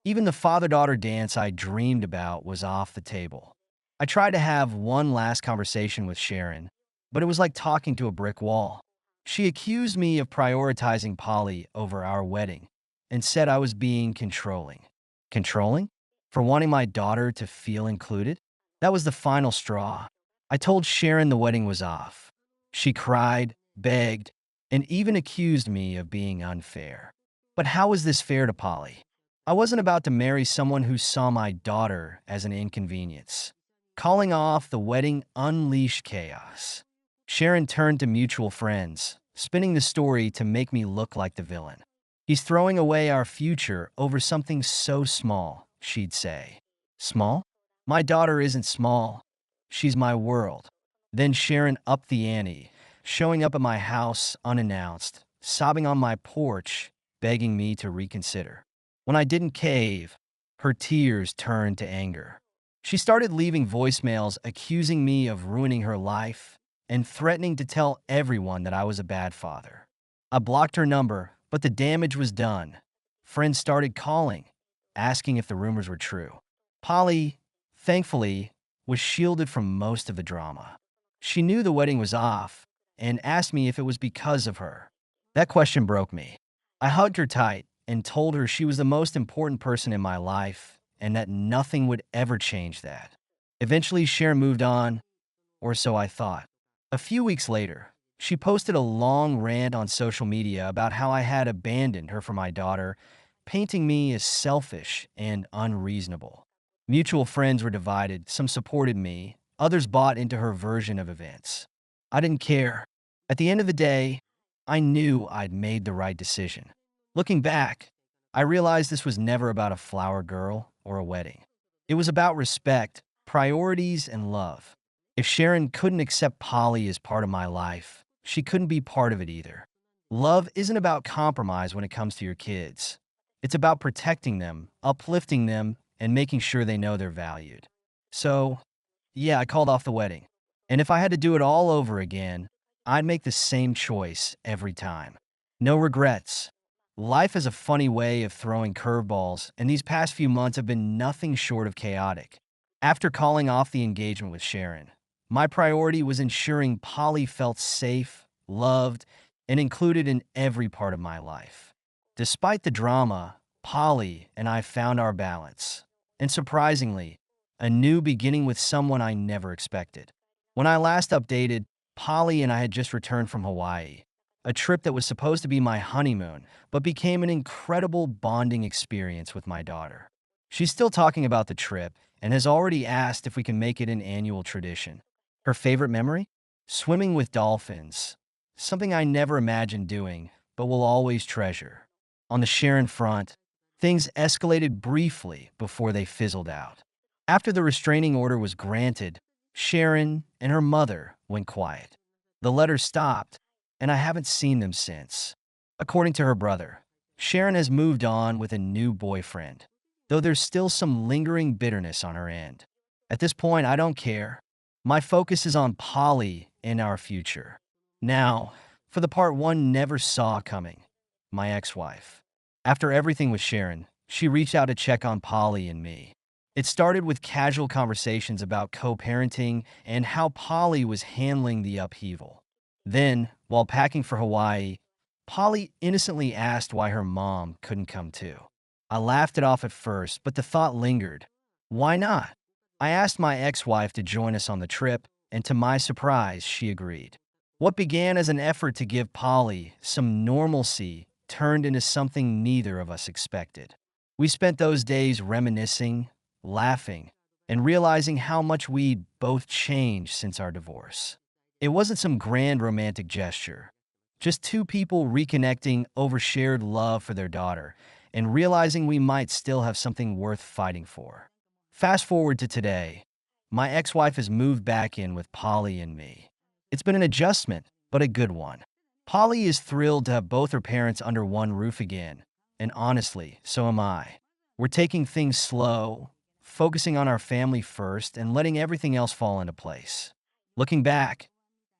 Even the father-daughter dance I dreamed about was off the table. I tried to have one last conversation with Sharon, but it was like talking to a brick wall. She accused me of prioritizing Polly over our wedding and said I was being controlling. Controlling? For wanting my daughter to feel included? That was the final straw. I told Sharon the wedding was off. She cried, begged, and even accused me of being unfair. But how was this fair to Polly? I wasn't about to marry someone who saw my daughter as an inconvenience. Calling off the wedding unleashed chaos. Sharon turned to mutual friends, spinning the story to make me look like the villain. He's throwing away our future over something so small, she'd say. Small? My daughter isn't small. She's my world. Then Sharon upped the ante, showing up at my house unannounced, sobbing on my porch, begging me to reconsider. When I didn't cave, her tears turned to anger. She started leaving voicemails accusing me of ruining her life and threatening to tell everyone that I was a bad father. I blocked her number, but the damage was done. Friends started calling, asking if the rumors were true. Polly, thankfully, was shielded from most of the drama. She knew the wedding was off and asked me if it was because of her. That question broke me. I hugged her tight and told her she was the most important person in my life and that nothing would ever change that. Eventually, Sharon moved on, or so I thought. A few weeks later, she posted a long rant on social media about how I had abandoned her for my daughter, painting me as selfish and unreasonable. Mutual friends were divided. Some supported me, others bought into her version of events. I didn't care. At the end of the day, I knew I'd made the right decision. Looking back, I realized this was never about a flower girl or a wedding. It was about respect, priorities, and love. If Sharon couldn't accept Polly as part of my life, she couldn't be part of it either. Love isn't about compromise when it comes to your kids. It's about protecting them, uplifting them, and making sure they know they're valued. So, yeah, I called off the wedding. And if I had to do it all over again, I'd make the same choice every time. No regrets. Life is a funny way of throwing curveballs, and these past few months have been nothing short of chaotic. After calling off the engagement with Sharon, my priority was ensuring Polly felt safe, loved, and included in every part of my life. Despite the drama, Polly and I found our balance. And surprisingly, a new beginning with someone I never expected. When I last updated, Polly and I had just returned from Hawaii, a trip that was supposed to be my honeymoon, but became an incredible bonding experience with my daughter. She's still talking about the trip and has already asked if we can make it an annual tradition. Her favorite memory? Swimming with dolphins, something I never imagined doing, but will always treasure. On the Sharon front, things escalated briefly before they fizzled out. After the restraining order was granted, Sharon and her mother went quiet. The letters stopped, and I haven't seen them since. According to her brother, Sharon has moved on with a new boyfriend, though there's still some lingering bitterness on her end. At this point, I don't care. My focus is on Polly and our future. Now, for the part one never saw coming, my ex-wife. After everything with Sharon, she reached out to check on Polly and me. It started with casual conversations about co-parenting and how Polly was handling the upheaval. Then, while packing for Hawaii, Polly innocently asked why her mom couldn't come too. I laughed it off at first, but the thought lingered. Why not? I asked my ex-wife to join us on the trip, and to my surprise, she agreed. What began as an effort to give Polly some normalcy turned into something neither of us expected. We spent those days reminiscing, laughing, and realizing how much we'd both changed since our divorce. It wasn't some grand romantic gesture, just two people reconnecting over shared love for their daughter and realizing we might still have something worth fighting for. Fast forward to today. My ex-wife has moved back in with Polly and me. It's been an adjustment, but a good one. Polly is thrilled to have both her parents under one roof again, and honestly, so am I. We're taking things slow, focusing on our family first, and letting everything else fall into place. Looking back,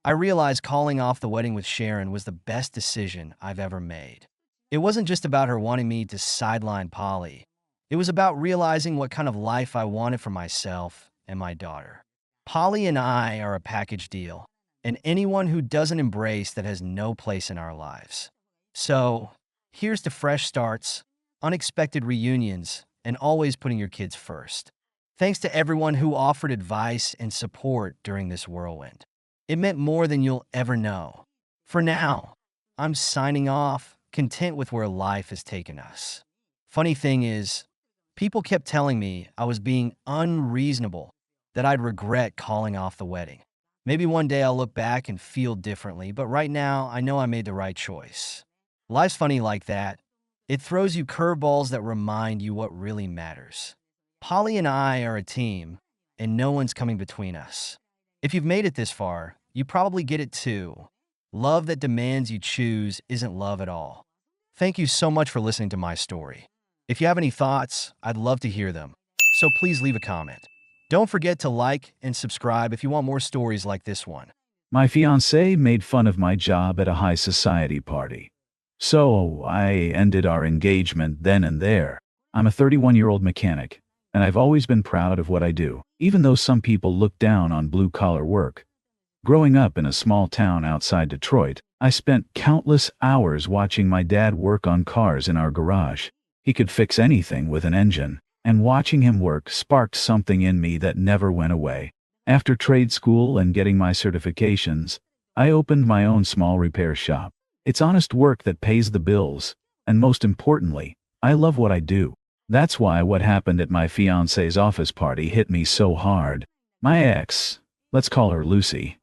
I realized calling off the wedding with Sharon was the best decision I've ever made. It wasn't just about her wanting me to sideline Polly. It was about realizing what kind of life I wanted for myself and my daughter. Polly and I are a package deal, and anyone who doesn't embrace that has no place in our lives. So, here's to fresh starts, unexpected reunions, and always putting your kids first. Thanks to everyone who offered advice and support during this whirlwind. It meant more than you'll ever know. For now, I'm signing off, content with where life has taken us. Funny thing is, people kept telling me I was being unreasonable, that I'd regret calling off the wedding. Maybe one day I'll look back and feel differently, but right now I know I made the right choice. Life's funny like that. It throws you curveballs that remind you what really matters. Polly and I are a team, and no one's coming between us. If you've made it this far, you probably get it too. Love that demands you choose isn't love at all. Thank you so much for listening to my story. If you have any thoughts, I'd love to hear them. So please leave a comment. Don't forget to like and subscribe if you want more stories like this one. My fiancée made fun of my job at a high society party. So I ended our engagement then and there. I'm a 31-year-old mechanic, and I've always been proud of what I do, even though some people look down on blue-collar work. Growing up in a small town outside Detroit, I spent countless hours watching my dad work on cars in our garage. He could fix anything with an engine, and watching him work sparked something in me that never went away. After trade school and getting my certifications, I opened my own small repair shop. It's honest work that pays the bills, and most importantly, I love what I do. That's why what happened at my fiancé's office party hit me so hard. My ex, let's call her Lucy,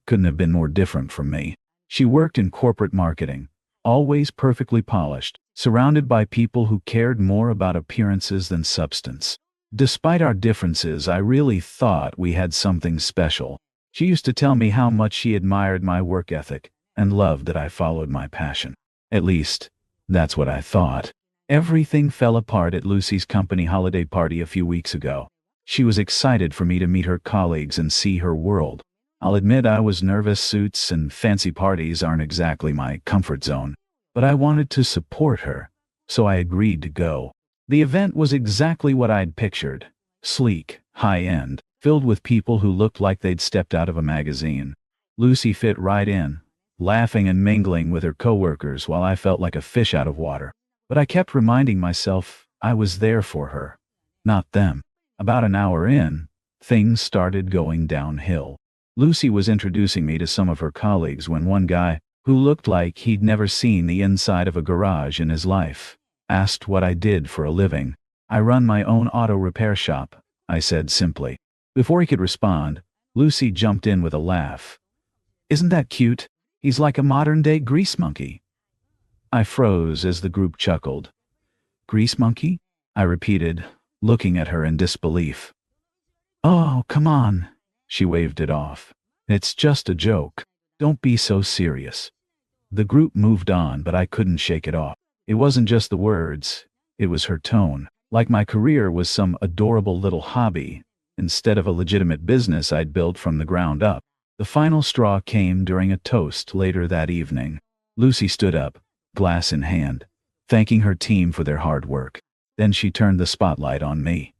couldn't have been more different from me. She worked in corporate marketing, always perfectly polished, surrounded by people who cared more about appearances than substance. Despite our differences, I really thought we had something special. She used to tell me how much she admired my work ethic and loved that I followed my passion. At least, that's what I thought. Everything fell apart at Lucy's company holiday party a few weeks ago. She was excited for me to meet her colleagues and see her world. I'll admit I was nervous. Suits and fancy parties aren't exactly my comfort zone, but I wanted to support her, so I agreed to go. The event was exactly what I'd pictured. Sleek, high-end, filled with people who looked like they'd stepped out of a magazine. Lucy fit right in, laughing and mingling with her coworkers while I felt like a fish out of water. But I kept reminding myself I was there for her, not them. About an hour in, things started going downhill. Lucy was introducing me to some of her colleagues when one guy, who looked like he'd never seen the inside of a garage in his life, asked what I did for a living. I run my own auto repair shop, I said simply. Before he could respond, Lucy jumped in with a laugh. Isn't that cute? He's like a modern-day grease monkey. I froze as the group chuckled. Grease monkey? I repeated, looking at her in disbelief. Oh, come on. She waved it off. It's just a joke. Don't be so serious. The group moved on, but I couldn't shake it off. It wasn't just the words, it was her tone. Like my career was some adorable little hobby, instead of a legitimate business I'd built from the ground up. The final straw came during a toast later that evening. Lucy stood up, glass in hand, thanking her team for their hard work. Then she turned the spotlight on me.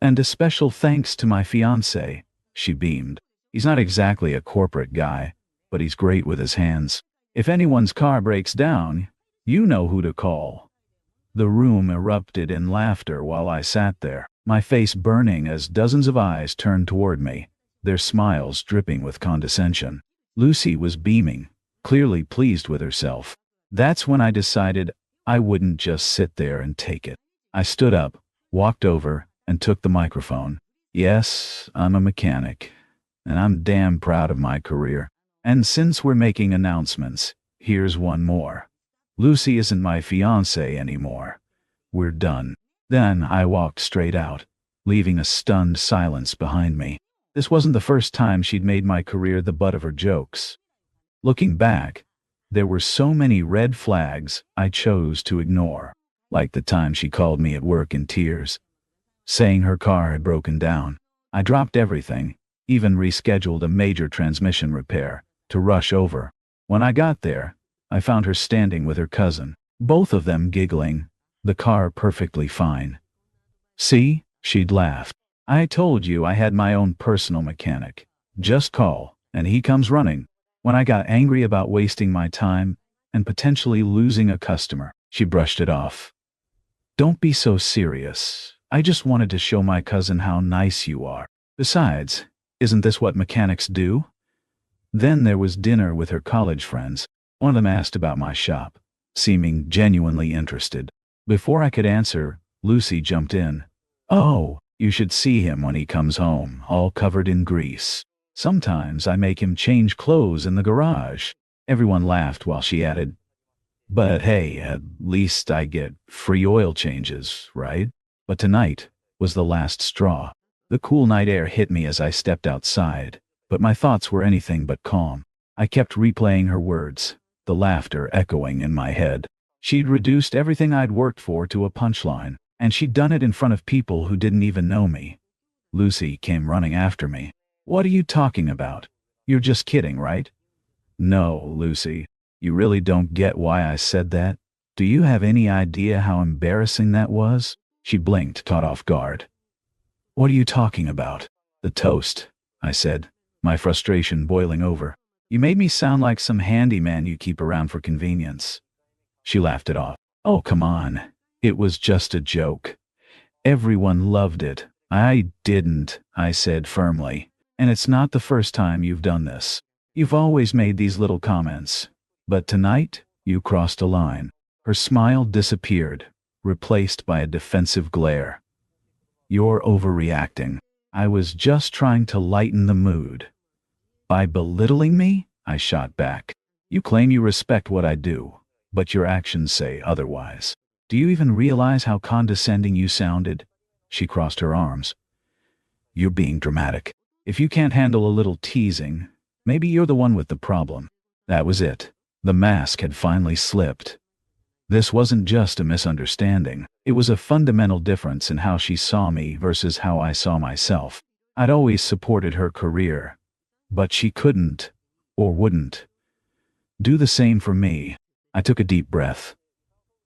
And a special thanks to my fiancé, she beamed. He's not exactly a corporate guy, but he's great with his hands. If anyone's car breaks down, you know who to call." The room erupted in laughter while I sat there, my face burning as dozens of eyes turned toward me, their smiles dripping with condescension. Lucy was beaming, clearly pleased with herself. That's when I decided I wouldn't just sit there and take it. I stood up, walked over, and took the microphone. "Yes, I'm a mechanic, and I'm damn proud of my career. And since we're making announcements, here's one more. Lucy isn't my fiancée anymore. We're done." Then I walked straight out, leaving a stunned silence behind me. This wasn't the first time she'd made my career the butt of her jokes. Looking back, there were so many red flags I chose to ignore, like the time she called me at work in tears, saying her car had broken down. I dropped everything, even rescheduled a major transmission repair, to rush over. When I got there, I found her standing with her cousin, both of them giggling, the car perfectly fine. "See," she'd laughed. "I told you I had my own personal mechanic. Just call, and he comes running." When I got angry about wasting my time and potentially losing a customer, she brushed it off. "Don't be so serious. I just wanted to show my cousin how nice you are. Besides, isn't this what mechanics do?" Then there was dinner with her college friends. One of them asked about my shop, seeming genuinely interested. Before I could answer, Lucy jumped in. "Oh, you should see him when he comes home, all covered in grease. Sometimes I make him change clothes in the garage." Everyone laughed while she added, "But hey, at least I get free oil changes, right?" But tonight was the last straw. The cool night air hit me as I stepped outside, but my thoughts were anything but calm. I kept replaying her words, the laughter echoing in my head. She'd reduced everything I'd worked for to a punchline, and she'd done it in front of people who didn't even know me. Lucy came running after me. "What are you talking about? You're just kidding, right?" "No, Lucy. You really don't get why I said that? Do you have any idea how embarrassing that was?" She blinked, caught off guard. "What are you talking about?" "The toast," I said, my frustration boiling over. "You made me sound like some handyman you keep around for convenience." She laughed it off. "Oh, come on. It was just a joke. Everyone loved it." "I didn't," I said firmly. "And it's not the first time you've done this. You've always made these little comments. But tonight, you crossed a line." Her smile disappeared, replaced by a defensive glare. "You're overreacting. I was just trying to lighten the mood." "By belittling me?" I shot back. "You claim you respect what I do, but your actions say otherwise. Do you even realize how condescending you sounded?" She crossed her arms. "You're being dramatic. If you can't handle a little teasing, maybe you're the one with the problem." That was it. The mask had finally slipped. This wasn't just a misunderstanding. It was a fundamental difference in how she saw me versus how I saw myself. I'd always supported her career, but she couldn't, or wouldn't, do the same for me. I took a deep breath.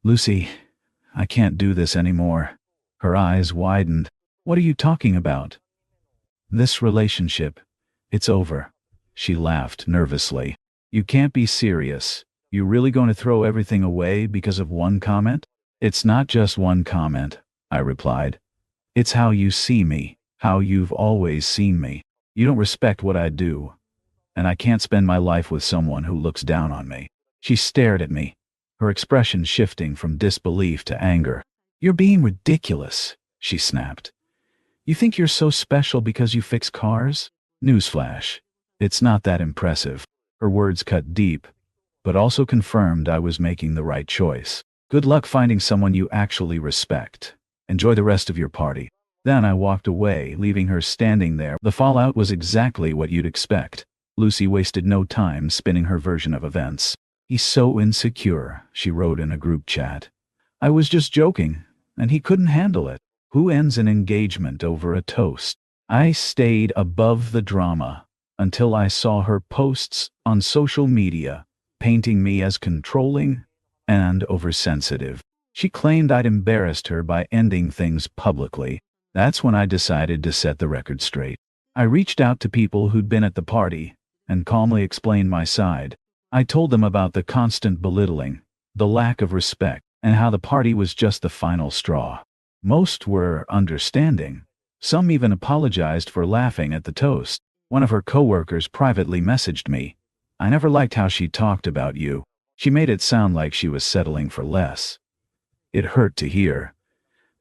"Lucy, I can't do this anymore." Her eyes widened. "What are you talking about?" "This relationship. It's over." She laughed nervously. "You can't be serious. You really going to throw everything away because of one comment?" "It's not just one comment," I replied. "It's how you see me, how you've always seen me. You don't respect what I do, and I can't spend my life with someone who looks down on me." She stared at me, her expression shifting from disbelief to anger. "You're being ridiculous," she snapped. "You think you're so special because you fix cars? Newsflash. It's not that impressive." Her words cut deep, but also confirmed I was making the right choice. "Good luck finding someone you actually respect. Enjoy the rest of your party." Then I walked away, leaving her standing there. The fallout was exactly what you'd expect. Lucy wasted no time spinning her version of events. "He's so insecure," she wrote in a group chat. "I was just joking, and he couldn't handle it. Who ends an engagement over a toast?" I stayed above the drama until I saw her posts on social media, painting me as controlling and oversensitive. She claimed I'd embarrassed her by ending things publicly. That's when I decided to set the record straight. I reached out to people who'd been at the party and calmly explained my side. I told them about the constant belittling, the lack of respect, and how the party was just the final straw. Most were understanding. Some even apologized for laughing at the toast. One of her coworkers privately messaged me, "I never liked how she talked about you. She made it sound like she was settling for less." It hurt to hear,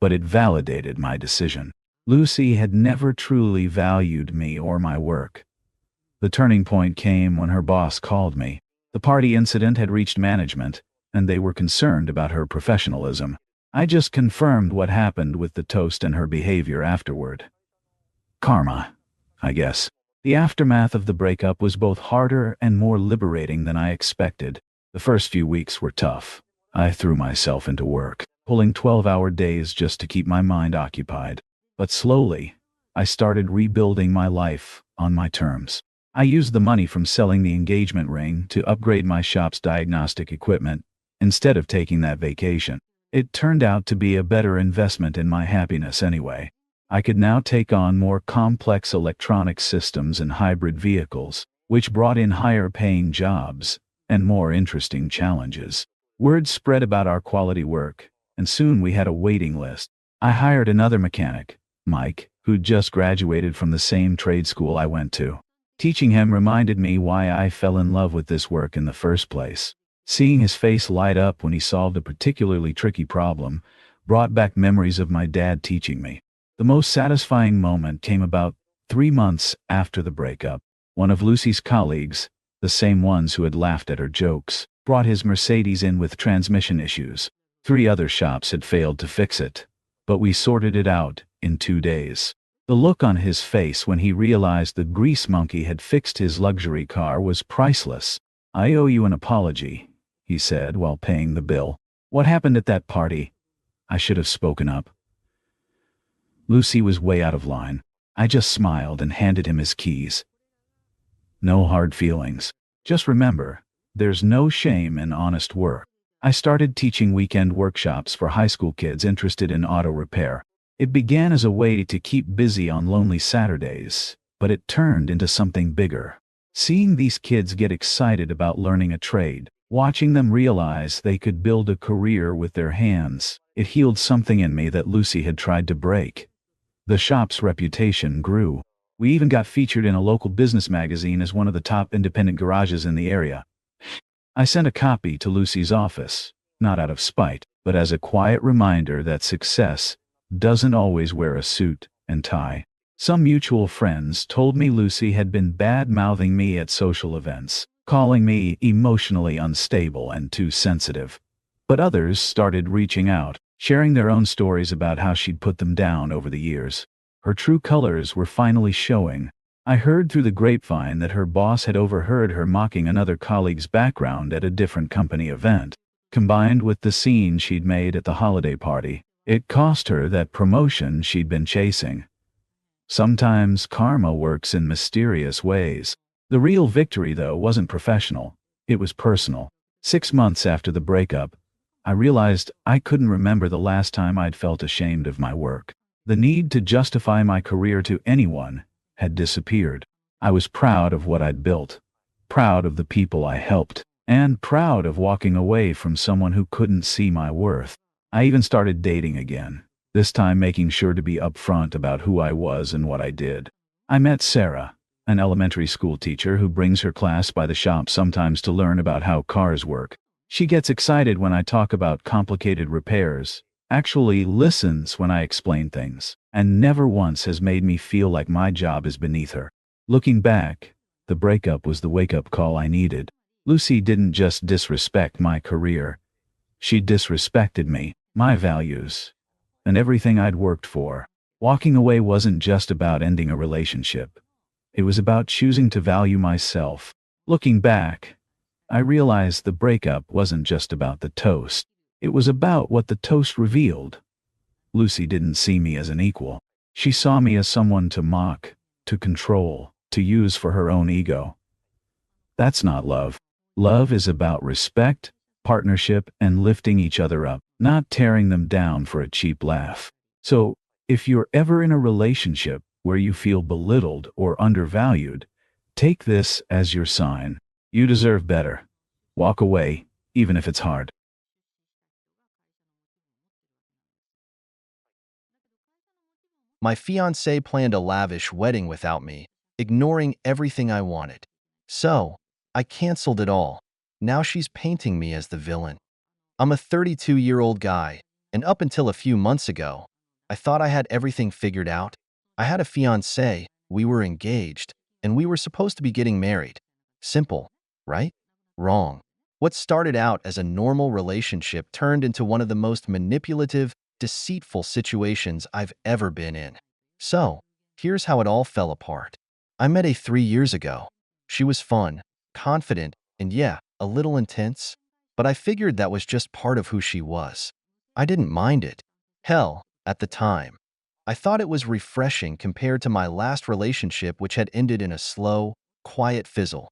but it validated my decision. Lucy had never truly valued me or my work. The turning point came when her boss called me. The party incident had reached management, and they were concerned about her professionalism. I just confirmed what happened with the toast and her behavior afterward. Karma, I guess. The aftermath of the breakup was both harder and more liberating than I expected. The first few weeks were tough. I threw myself into work, pulling 12-hour days just to keep my mind occupied. But slowly, I started rebuilding my life on my terms. I used the money from selling the engagement ring to upgrade my shop's diagnostic equipment, instead of taking that vacation. It turned out to be a better investment in my happiness anyway. I could now take on more complex electronic systems and hybrid vehicles, which brought in higher-paying jobs and more interesting challenges. Word spread about our quality work, and soon we had a waiting list. I hired another mechanic, Mike, who'd just graduated from the same trade school I went to. Teaching him reminded me why I fell in love with this work in the first place. Seeing his face light up when he solved a particularly tricky problem brought back memories of my dad teaching me. The most satisfying moment came about 3 months after the breakup. One of Lucy's colleagues, the same ones who had laughed at her jokes, brought his Mercedes in with transmission issues. 3 other shops had failed to fix it, but we sorted it out in 2 days. The look on his face when he realized the grease monkey had fixed his luxury car was priceless. "I owe you an apology," he said while paying the bill. "What happened at that party? I should have spoken up." Lucy was way out of line. I just smiled and handed him his keys. "No hard feelings. Just remember, there's no shame in honest work." I started teaching weekend workshops for high school kids interested in auto repair. It began as a way to keep busy on lonely Saturdays, but it turned into something bigger. Seeing these kids get excited about learning a trade, watching them realize they could build a career with their hands, it healed something in me that Lucy had tried to break. The shop's reputation grew. We even got featured in a local business magazine as one of the top independent garages in the area. I sent a copy to Lucy's office, not out of spite, but as a quiet reminder that success doesn't always wear a suit and tie. Some mutual friends told me Lucy had been bad-mouthing me at social events, calling me emotionally unstable and too sensitive. But others started reaching out, sharing their own stories about how she'd put them down over the years. Her true colors were finally showing. I heard through the grapevine that her boss had overheard her mocking another colleague's background at a different company event. Combined with the scene she'd made at the holiday party, it cost her that promotion she'd been chasing. Sometimes karma works in mysterious ways. The real victory, though, wasn't professional. It was personal. 6 months after the breakup, I realized I couldn't remember the last time I'd felt ashamed of my work. The need to justify my career to anyone had disappeared. I was proud of what I'd built, proud of the people I helped, and proud of walking away from someone who couldn't see my worth. I even started dating again, this time making sure to be upfront about who I was and what I did. I met Sarah, an elementary school teacher who brings her class by the shop sometimes to learn about how cars work. She gets excited when I talk about complicated repairs, actually listens when I explain things, and never once has made me feel like my job is beneath her. Looking back, the breakup was the wake-up call I needed. Lucy didn't just disrespect my career. She disrespected me, my values, and everything I'd worked for. Walking away wasn't just about ending a relationship. It was about choosing to value myself. Looking back, I realized the breakup wasn't just about the toast. It was about what the toast revealed. Lucy didn't see me as an equal. She saw me as someone to mock, to control, to use for her own ego. That's not love. Love is about respect, partnership, and lifting each other up, not tearing them down for a cheap laugh. So, if you're ever in a relationship where you feel belittled or undervalued, take this as your sign. You deserve better. Walk away, even if it's hard. My fiancée planned a lavish wedding without me, ignoring everything I wanted. So, I canceled it all. Now she's painting me as the villain. I'm a 32-year-old guy, and up until a few months ago, I thought I had everything figured out. I had a fiancée, we were engaged, and we were supposed to be getting married. Simple, right? Wrong. What started out as a normal relationship turned into one of the most manipulative, deceitful situations I've ever been in. So, here's how it all fell apart. I met a 3 years ago. She was fun, confident, and yeah, a little intense, but I figured that was just part of who she was. I didn't mind it. Hell, at the time. I thought it was refreshing compared to my last relationship, which had ended in a slow, quiet fizzle.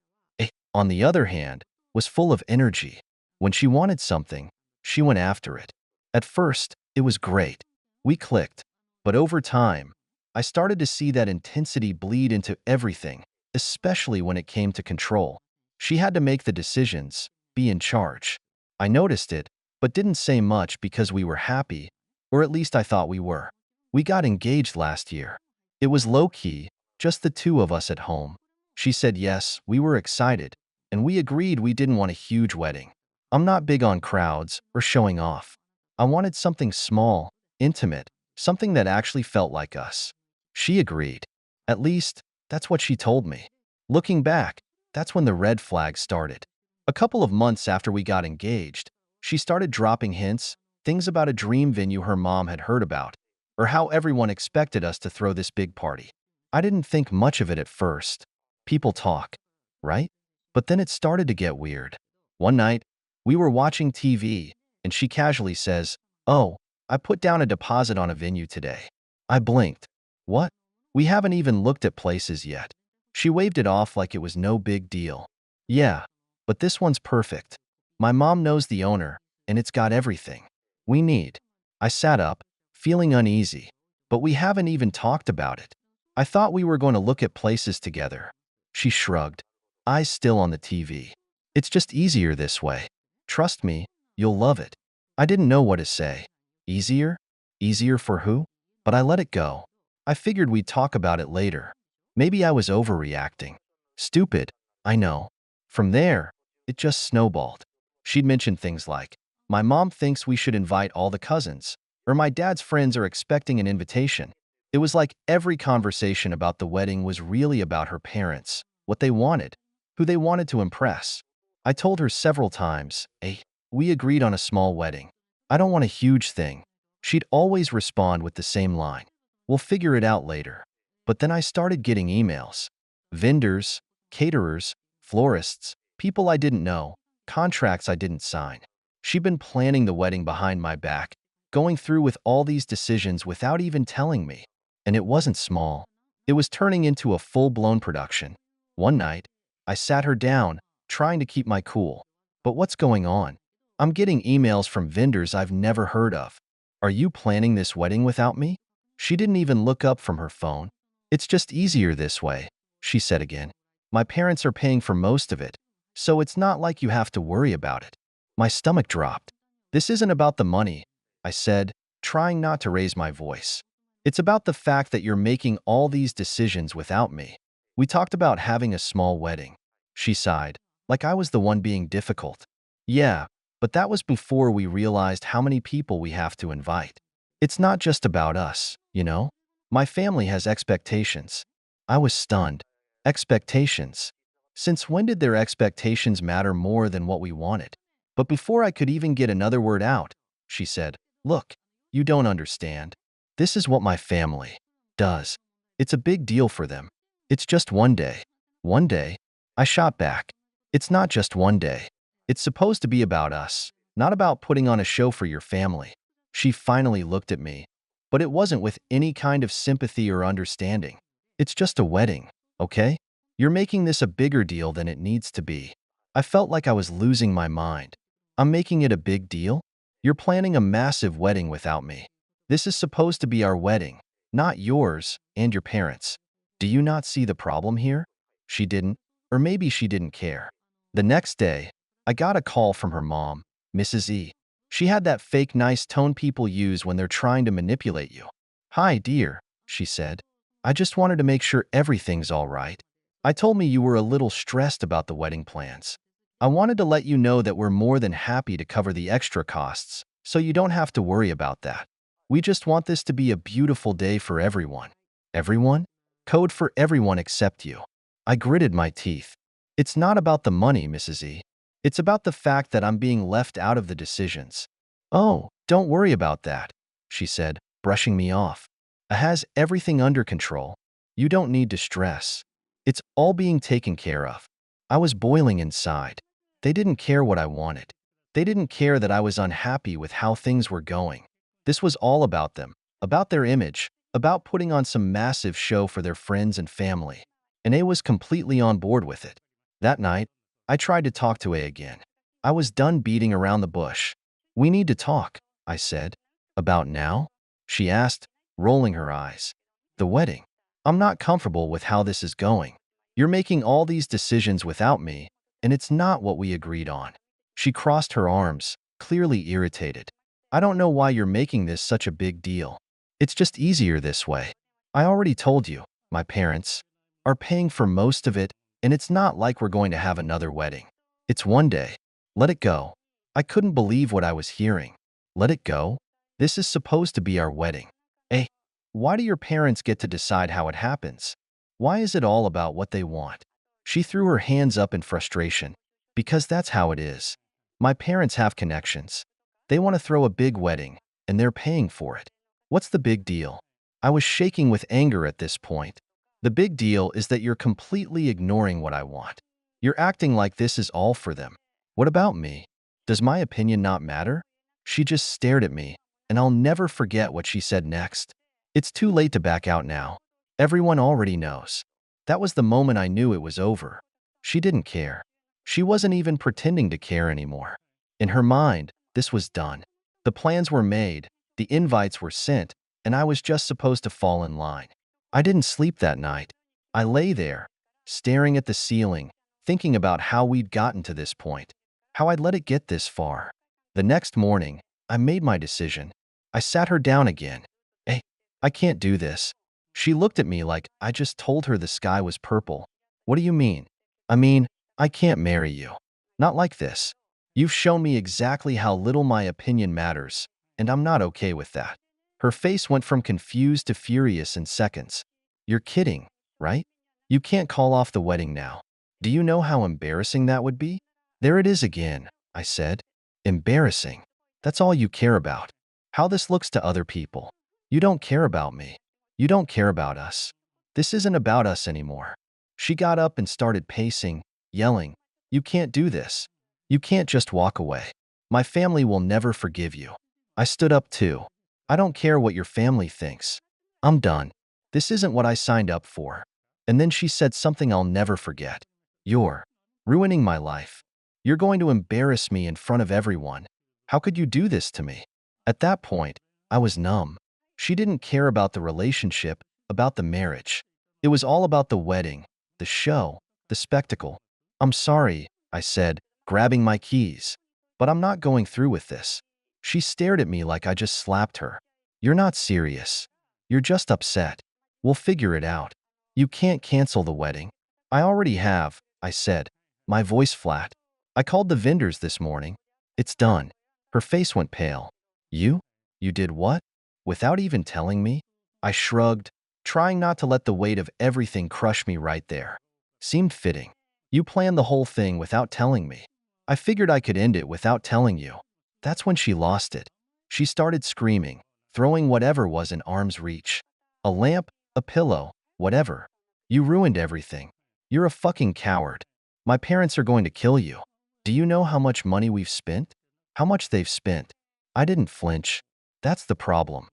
On the other hand, was full of energy. When she wanted something, she went after it. At first, it was great. We clicked. But over time, I started to see that intensity bleed into everything, especially when it came to control. She had to make the decisions, be in charge. I noticed it, but didn't say much because we were happy, or at least I thought we were. We got engaged last year. It was low-key, just the two of us at home. She said yes, we were excited, and we agreed we didn't want a huge wedding. I'm not big on crowds or showing off. I wanted something small, intimate, something that actually felt like us. She agreed. At least, that's what she told me. Looking back, that's when the red flags started. A couple of months after we got engaged, she started dropping hints, things about a dream venue her mom had heard about, or how everyone expected us to throw this big party. I didn't think much of it at first. People talk, right? But then it started to get weird. One night, we were watching TV, and she casually says, "Oh, I put down a deposit on a venue today." I blinked. What? We haven't even looked at places yet. She waved it off like it was no big deal. Yeah, but this one's perfect. My mom knows the owner, and it's got everything we need. I sat up, feeling uneasy, but we haven't even talked about it. I thought we were going to look at places together. She shrugged, eyes still on the TV. It's just easier this way. Trust me, you'll love it. I didn't know what to say. Easier? Easier for who? But I let it go. I figured we'd talk about it later. Maybe I was overreacting. Stupid, I know. From there, it just snowballed. She'd mentioned things like, "My mom thinks we should invite all the cousins," or "My dad's friends are expecting an invitation." It was like every conversation about the wedding was really about her parents, what they wanted, who they wanted to impress. I told her several times, "Hey, we agreed on a small wedding. I don't want a huge thing." She'd always respond with the same line, "We'll figure it out later." But then I started getting emails. Vendors, caterers, florists, people I didn't know, contracts I didn't sign. She'd been planning the wedding behind my back, going through with all these decisions without even telling me. And it wasn't small. It was turning into a full-blown production. One night, I sat her down, trying to keep my cool. "But what's going on? I'm getting emails from vendors I've never heard of. Are you planning this wedding without me?" She didn't even look up from her phone. "It's just easier this way," she said again. "My parents are paying for most of it, so it's not like you have to worry about it." My stomach dropped. "This isn't about the money," I said, trying not to raise my voice. "It's about the fact that you're making all these decisions without me." We talked about having a small wedding. She sighed, like I was the one being difficult. "Yeah, but that was before we realized how many people we have to invite. It's not just about us, you know? My family has expectations." I was stunned. Expectations? Since when did their expectations matter more than what we wanted? But before I could even get another word out, she said, "Look, you don't understand. This is what my family does. It's a big deal for them. It's just one day." One day? I shot back. "It's not just one day. It's supposed to be about us, not about putting on a show for your family." She finally looked at me, but it wasn't with any kind of sympathy or understanding. "It's just a wedding, okay? You're making this a bigger deal than it needs to be." I felt like I was losing my mind. "I'm making it a big deal? You're planning a massive wedding without me. This is supposed to be our wedding, not yours and your parents. Do you not see the problem here?" She didn't, or maybe she didn't care. The next day, I got a call from her mom, Mrs. E. She had that fake nice tone people use when they're trying to manipulate you. "Hi, dear," she said. "I just wanted to make sure everything's all right. I told me you were a little stressed about the wedding plans. I wanted to let you know that we're more than happy to cover the extra costs, so you don't have to worry about that. We just want this to be a beautiful day for everyone." Everyone? Code for everyone except you. I gritted my teeth. "It's not about the money, Mrs. E. It's about the fact that I'm being left out of the decisions." "Oh, don't worry about that," she said, brushing me off. "I has everything under control. You don't need to stress. It's all being taken care of." I was boiling inside. They didn't care what I wanted. They didn't care that I was unhappy with how things were going. This was all about them, about their image, about putting on some massive show for their friends and family. And A was completely on board with it. That night, I tried to talk to A again. I was done beating around the bush. "We need to talk," I said. "About now?" she asked, rolling her eyes. "The wedding. I'm not comfortable with how this is going. You're making all these decisions without me, and it's not what we agreed on." She crossed her arms, clearly irritated. "I don't know why you're making this such a big deal. It's just easier this way. I already told you, my parents are paying for most of it, and it's not like we're going to have another wedding. It's one day. Let it go." I couldn't believe what I was hearing. Let it go? This is supposed to be our wedding. Eh? Why do your parents get to decide how it happens? Why is it all about what they want? She threw her hands up in frustration. "Because that's how it is. My parents have connections. They want to throw a big wedding, and they're paying for it. What's the big deal?" I was shaking with anger at this point. "The big deal is that you're completely ignoring what I want. You're acting like this is all for them. What about me? Does my opinion not matter?" She just stared at me, and I'll never forget what she said next. "It's too late to back out now. Everyone already knows." That was the moment I knew it was over. She didn't care. She wasn't even pretending to care anymore. In her mind, this was done. The plans were made, the invites were sent, and I was just supposed to fall in line. I didn't sleep that night. I lay there, staring at the ceiling, thinking about how we'd gotten to this point, how I'd let it get this far. The next morning, I made my decision. I sat her down again. "Hey, I can't do this." She looked at me like I just told her the sky was purple. "What do you mean?" "I mean, I can't marry you. Not like this. You've shown me exactly how little my opinion matters, and I'm not okay with that." Her face went from confused to furious in seconds. "You're kidding, right? You can't call off the wedding now. Do you know how embarrassing that would be?" "There it is again," I said. "Embarrassing. That's all you care about. How this looks to other people. You don't care about me. You don't care about us. This isn't about us anymore." She got up and started pacing, yelling, "You can't do this. You can't just walk away. My family will never forgive you." I stood up too. "I don't care what your family thinks. I'm done. This isn't what I signed up for." And then she said something I'll never forget. "You're ruining my life. You're going to embarrass me in front of everyone. How could you do this to me?" At that point, I was numb. She didn't care about the relationship, about the marriage. It was all about the wedding, the show, the spectacle. "I'm sorry," I said, grabbing my keys, "but I'm not going through with this." She stared at me like I just slapped her. "You're not serious. You're just upset. We'll figure it out. You can't cancel the wedding." "I already have," I said, my voice flat. "I called the vendors this morning. It's done." Her face went pale. "You? You did what? Without even telling me?" I shrugged, trying not to let the weight of everything crush me right there. "Seemed fitting. You planned the whole thing without telling me. I figured I could end it without telling you." That's when she lost it. She started screaming, throwing whatever was in arm's reach. A lamp, a pillow, whatever. "You ruined everything. You're a fucking coward. My parents are going to kill you. Do you know how much money we've spent? How much they've spent?" I didn't flinch. That's the problem.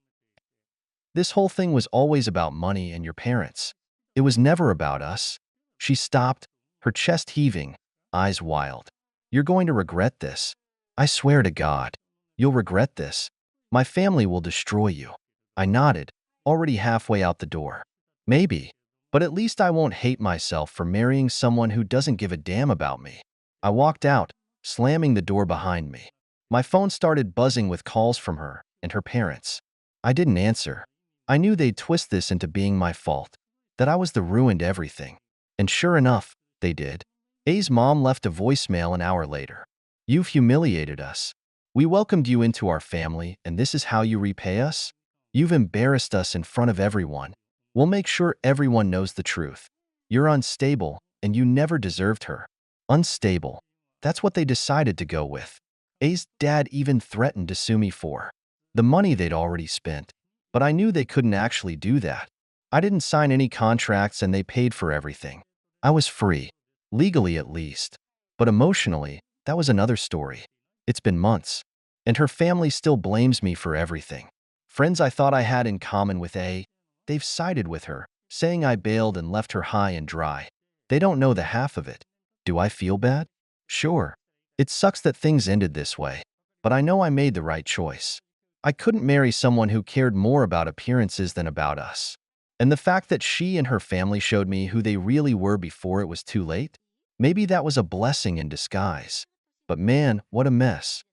This whole thing was always about money and your parents. It was never about us. She stopped, her chest heaving, eyes wild. "You're going to regret this. I swear to God. You'll regret this. My family will destroy you." I nodded, already halfway out the door. "Maybe, but at least I won't hate myself for marrying someone who doesn't give a damn about me." I walked out, slamming the door behind me. My phone started buzzing with calls from her and her parents. I didn't answer. I knew they'd twist this into being my fault, that I was the ruined everything. And sure enough, they did. A's mom left a voicemail an hour later. "You've humiliated us. We welcomed you into our family, and this is how you repay us? You've embarrassed us in front of everyone. We'll make sure everyone knows the truth. You're unstable, and you never deserved her." Unstable. That's what they decided to go with. A's dad even threatened to sue me for the money they'd already spent, but I knew they couldn't actually do that. I didn't sign any contracts and they paid for everything. I was free, legally at least. But emotionally, that was another story. It's been months, and her family still blames me for everything. Friends I thought I had in common with A, they've sided with her, saying I bailed and left her high and dry. They don't know the half of it. Do I feel bad? Sure. It sucks that things ended this way, but I know I made the right choice. I couldn't marry someone who cared more about appearances than about us. And the fact that she and her family showed me who they really were before it was too late, maybe that was a blessing in disguise. But man, what a mess.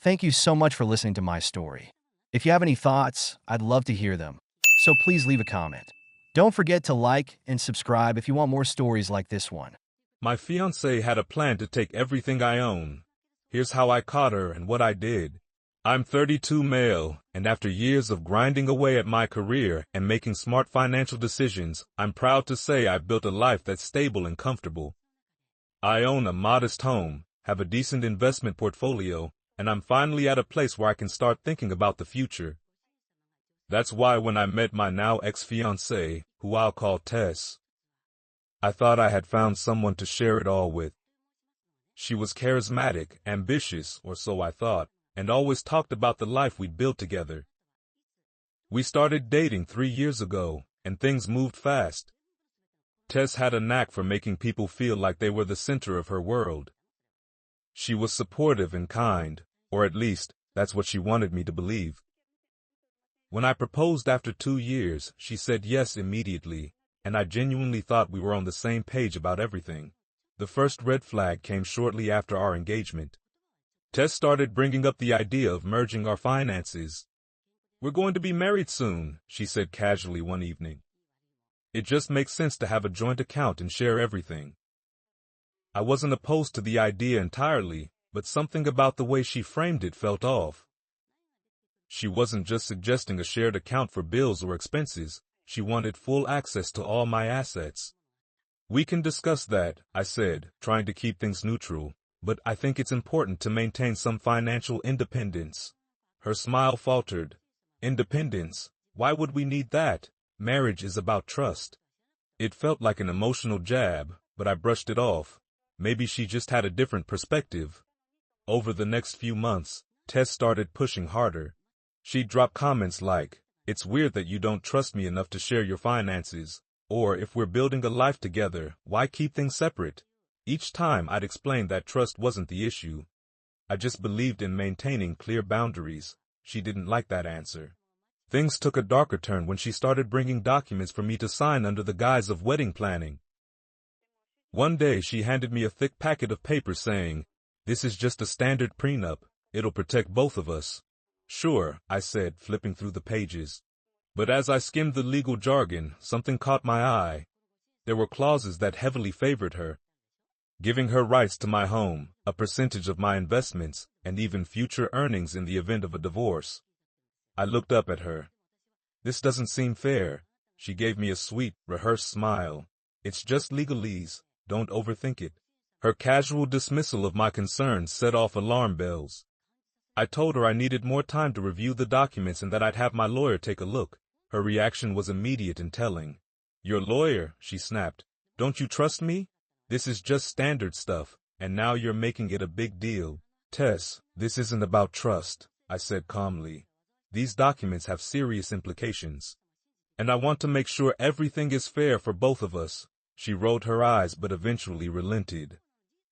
Thank you so much for listening to my story. If you have any thoughts, I'd love to hear them. So please leave a comment. Don't forget to like and subscribe if you want more stories like this one. My fiancée had a plan to take everything I own. Here's how I caught her and what I did. I'm 32 male, and after years of grinding away at my career and making smart financial decisions, I'm proud to say I've built a life that's stable and comfortable. I own a modest home, have a decent investment portfolio, and I'm finally at a place where I can start thinking about the future. That's why when I met my now ex-fiancée, who I'll call Tess, I thought I had found someone to share it all with. She was charismatic, ambitious, or so I thought, and always talked about the life we'd built together. We started dating 3 years ago, and things moved fast. Tess had a knack for making people feel like they were the center of her world. She was supportive and kind, or at least, that's what she wanted me to believe. When I proposed after 2 years, she said yes immediately, and I genuinely thought we were on the same page about everything. The first red flag came shortly after our engagement. Tess started bringing up the idea of merging our finances. "We're going to be married soon," she said casually one evening. "It just makes sense to have a joint account and share everything." I wasn't opposed to the idea entirely, but something about the way she framed it felt off. She wasn't just suggesting a shared account for bills or expenses, she wanted full access to all my assets. "We can discuss that," I said, trying to keep things neutral, "but I think it's important to maintain some financial independence." Her smile faltered. "Independence? Why would we need that? Marriage is about trust." It felt like an emotional jab, but I brushed it off. Maybe she just had a different perspective. Over the next few months, Tess started pushing harder. She'd drop comments like, "It's weird that you don't trust me enough to share your finances," or "If we're building a life together, why keep things separate?" Each time I'd explain that trust wasn't the issue. I just believed in maintaining clear boundaries. She didn't like that answer. Things took a darker turn when she started bringing documents for me to sign under the guise of wedding planning. One day she handed me a thick packet of papers saying, "This is just a standard prenup. It'll protect both of us." "Sure," I said, flipping through the pages. But as I skimmed the legal jargon, something caught my eye. There were clauses that heavily favored her, giving her rights to my home, a percentage of my investments, and even future earnings in the event of a divorce. I looked up at her. "This doesn't seem fair." She gave me a sweet, rehearsed smile. "It's just legalese. Don't overthink it." Her casual dismissal of my concerns set off alarm bells. I told her I needed more time to review the documents and that I'd have my lawyer take a look. Her reaction was immediate and telling. "Your lawyer?" she snapped. "Don't you trust me? This is just standard stuff, and now you're making it a big deal." "Tess, this isn't about trust," I said calmly. "These documents have serious implications, and I want to make sure everything is fair for both of us." She rolled her eyes but eventually relented.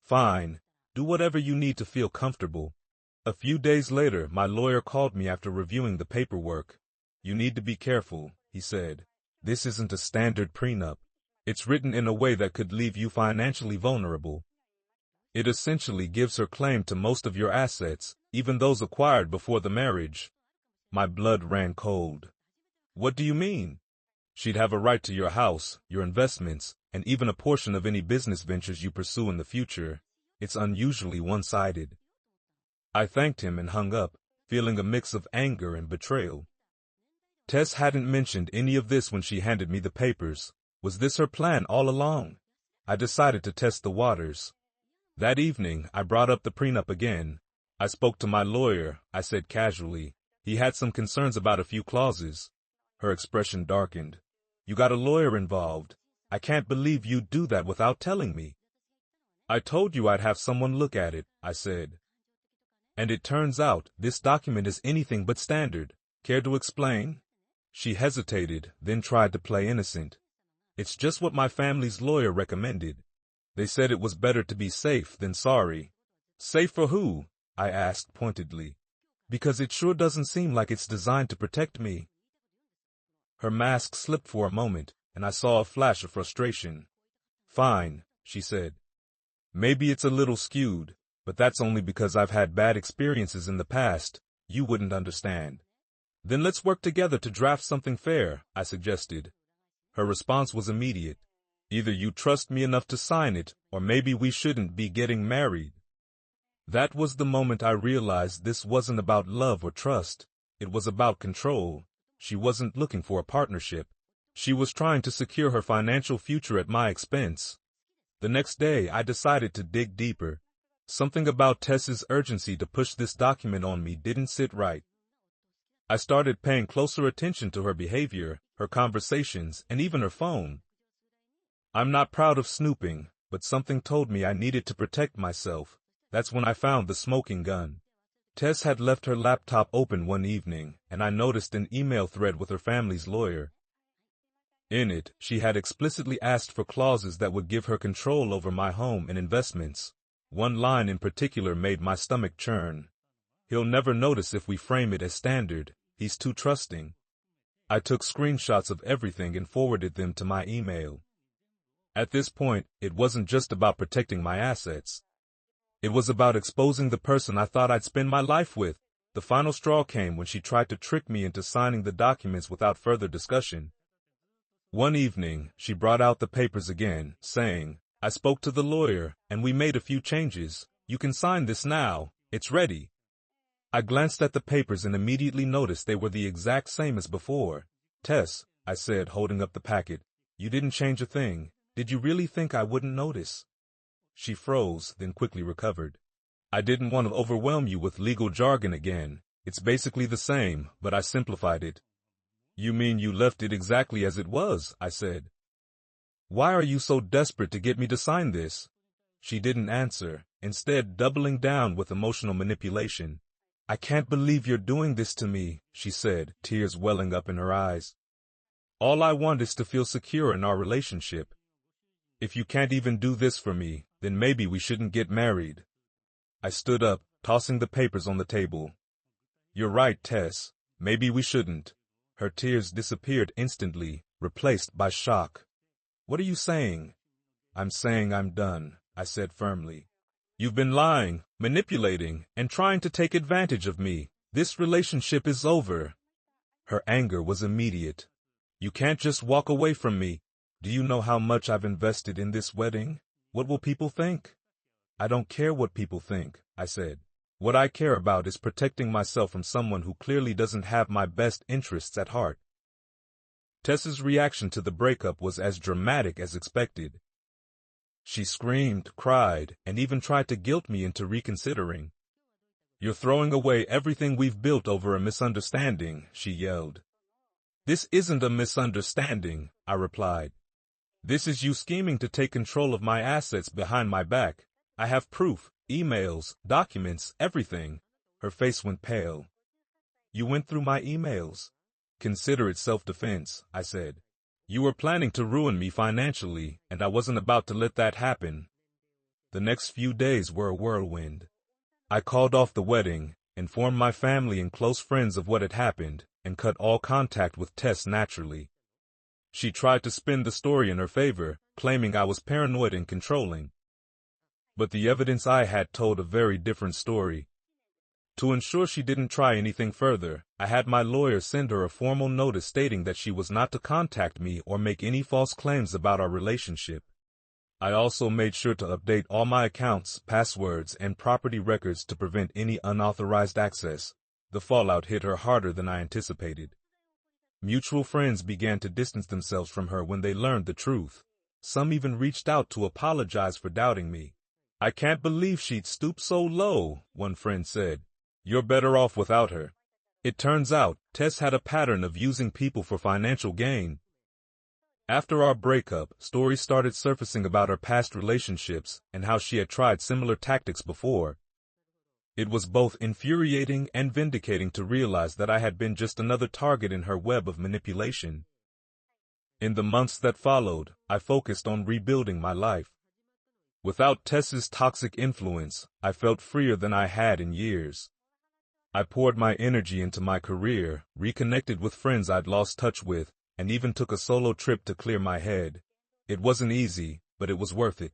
"Fine. Do whatever you need to feel comfortable." A few days later, my lawyer called me after reviewing the paperwork. "You need to be careful," he said. "This isn't a standard prenup. It's written in a way that could leave you financially vulnerable. It essentially gives her claim to most of your assets, even those acquired before the marriage. My blood ran cold. What do you mean? She'd have a right to your house, your investments, and even a portion of any business ventures you pursue in the future. It's unusually one-sided. I thanked him and hung up, feeling a mix of anger and betrayal. Tess hadn't mentioned any of this when she handed me the papers. Was this her plan all along? I decided to test the waters. That evening, I brought up the prenup again. I spoke to my lawyer, I said casually. He had some concerns about a few clauses. Her expression darkened. You got a lawyer involved. I can't believe you'd do that without telling me. I told you I'd have someone look at it, I said. And it turns out, this document is anything but standard. Care to explain? She hesitated, then tried to play innocent. It's just what my family's lawyer recommended. They said it was better to be safe than sorry. Safe for who? I asked pointedly. Because it sure doesn't seem like it's designed to protect me. Her mask slipped for a moment, and I saw a flash of frustration. Fine, she said. Maybe it's a little skewed, but that's only because I've had bad experiences in the past. You wouldn't understand. Then let's work together to draft something fair, I suggested. Her response was immediate. Either you trust me enough to sign it, or maybe we shouldn't be getting married. That was the moment I realized this wasn't about love or trust. It was about control. She wasn't looking for a partnership. She was trying to secure her financial future at my expense. The next day, I decided to dig deeper. Something about Tess's urgency to push this document on me didn't sit right. I started paying closer attention to her behavior, her conversations, and even her phone. I'm not proud of snooping, but something told me I needed to protect myself. That's when I found the smoking gun. Tess had left her laptop open one evening, and I noticed an email thread with her family's lawyer. In it, she had explicitly asked for clauses that would give her control over my home and investments. One line in particular made my stomach churn. He'll never notice if we frame it as standard. He's too trusting. I took screenshots of everything and forwarded them to my email. At this point, it wasn't just about protecting my assets. It was about exposing the person I thought I'd spend my life with. The final straw came when she tried to trick me into signing the documents without further discussion. One evening, she brought out the papers again, saying, I spoke to the lawyer, and we made a few changes. You can sign this now. It's ready. I glanced at the papers and immediately noticed they were the exact same as before. Tess, I said, holding up the packet, you didn't change a thing. Did you really think I wouldn't notice? She froze, then quickly recovered. I didn't want to overwhelm you with legal jargon again. It's basically the same, but I simplified it. You mean you left it exactly as it was, I said. Why are you so desperate to get me to sign this? She didn't answer, instead doubling down with emotional manipulation. I can't believe you're doing this to me, she said, tears welling up in her eyes. All I want is to feel secure in our relationship. If you can't even do this for me, then maybe we shouldn't get married. I stood up, tossing the papers on the table. You're right, Tess. Maybe we shouldn't. Her tears disappeared instantly, replaced by shock. What are you saying? I'm saying I'm done, I said firmly. You've been lying, manipulating, and trying to take advantage of me. This relationship is over. Her anger was immediate. You can't just walk away from me. Do you know how much I've invested in this wedding? What will people think? I don't care what people think, I said. What I care about is protecting myself from someone who clearly doesn't have my best interests at heart. Tess's reaction to the breakup was as dramatic as expected. She screamed, cried, and even tried to guilt me into reconsidering. You're throwing away everything we've built over a misunderstanding, she yelled. This isn't a misunderstanding, I replied. This is you scheming to take control of my assets behind my back. I have proof, emails, documents, everything. Her face went pale. You went through my emails. Consider it self-defense, I said. You were planning to ruin me financially, and I wasn't about to let that happen. The next few days were a whirlwind. I called off the wedding, informed my family and close friends of what had happened, and cut all contact with Tess naturally. She tried to spin the story in her favor, claiming I was paranoid and controlling. But the evidence I had told a very different story. To ensure she didn't try anything further, I had my lawyer send her a formal notice stating that she was not to contact me or make any false claims about our relationship. I also made sure to update all my accounts, passwords, and property records to prevent any unauthorized access. The fallout hit her harder than I anticipated. Mutual friends began to distance themselves from her when they learned the truth. Some even reached out to apologize for doubting me. "I can't believe she'd stoop so low," one friend said. "You're better off without her." It turns out, Tess had a pattern of using people for financial gain. After our breakup, stories started surfacing about her past relationships and how she had tried similar tactics before. It was both infuriating and vindicating to realize that I had been just another target in her web of manipulation. In the months that followed, I focused on rebuilding my life. Without Tess's toxic influence, I felt freer than I had in years. I poured my energy into my career, reconnected with friends I'd lost touch with, and even took a solo trip to clear my head. It wasn't easy, but it was worth it.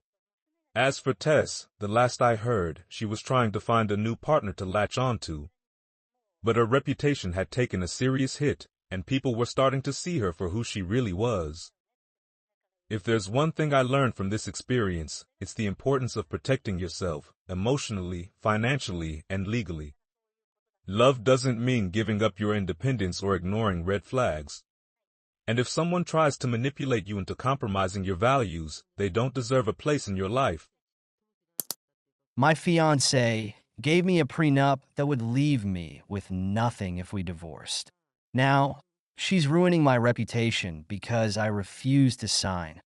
As for Tess, the last I heard, she was trying to find a new partner to latch onto. But her reputation had taken a serious hit, and people were starting to see her for who she really was. If there's one thing I learned from this experience, it's the importance of protecting yourself, emotionally, financially, and legally. Love doesn't mean giving up your independence or ignoring red flags. And if someone tries to manipulate you into compromising your values, they don't deserve a place in your life. My fiancée gave me a prenup that would leave me with nothing if we divorced. Now, she's ruining my reputation because I refused to sign.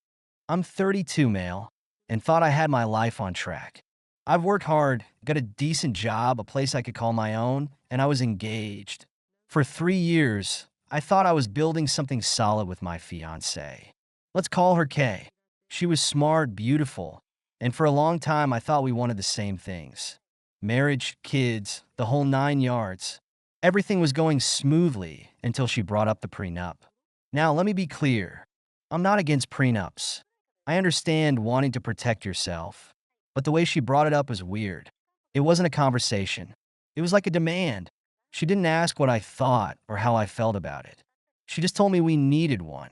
I'm 32 male and thought I had my life on track. I've worked hard, got a decent job, a place I could call my own, and I was engaged. For 3 years, I thought I was building something solid with my fiancée. Let's call her Kay. She was smart, beautiful, and for a long time I thought we wanted the same things. Marriage, kids, the whole 9 yards. Everything was going smoothly until she brought up the prenup. Now, let me be clear. I'm not against prenups. I understand wanting to protect yourself, but the way she brought it up was weird. It wasn't a conversation. It was like a demand. She didn't ask what I thought or how I felt about it. She just told me we needed one.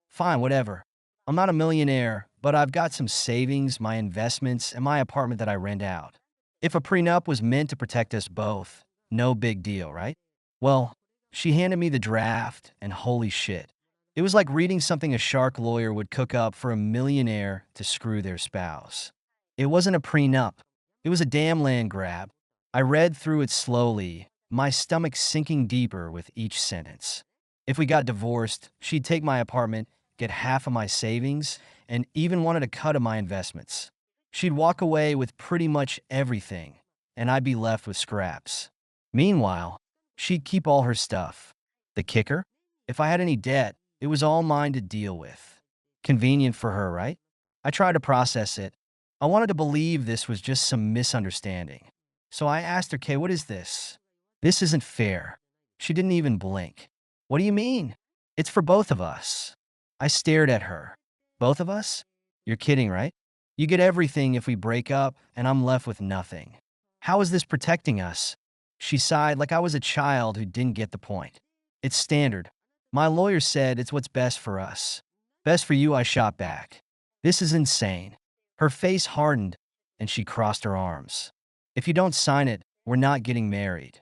Fine, whatever. I'm not a millionaire, but I've got some savings, my investments, and my apartment that I rent out. If a prenup was meant to protect us both, no big deal, right? Well, she handed me the draft, and holy shit. It was like reading something a shark lawyer would cook up for a millionaire to screw their spouse. It wasn't a prenup. It was a damn land grab. I read through it slowly, my stomach sinking deeper with each sentence. If we got divorced, she'd take my apartment, get half of my savings, and even wanted a cut of my investments. She'd walk away with pretty much everything, and I'd be left with scraps. Meanwhile, she'd keep all her stuff. The kicker? If I had any debt, it was all mine to deal with. Convenient for her, right? I tried to process it. I wanted to believe this was just some misunderstanding. So I asked her, "Kay, what is this? This isn't fair." She didn't even blink. "What do you mean? It's for both of us." I stared at her. "Both of us? You're kidding, right? You get everything if we break up, and I'm left with nothing. How is this protecting us?" She sighed like I was a child who didn't get the point. "It's standard. My lawyer said it's what's best for us." "Best for you," I shot back. "This is insane." Her face hardened, and she crossed her arms. "If you don't sign it, we're not getting married.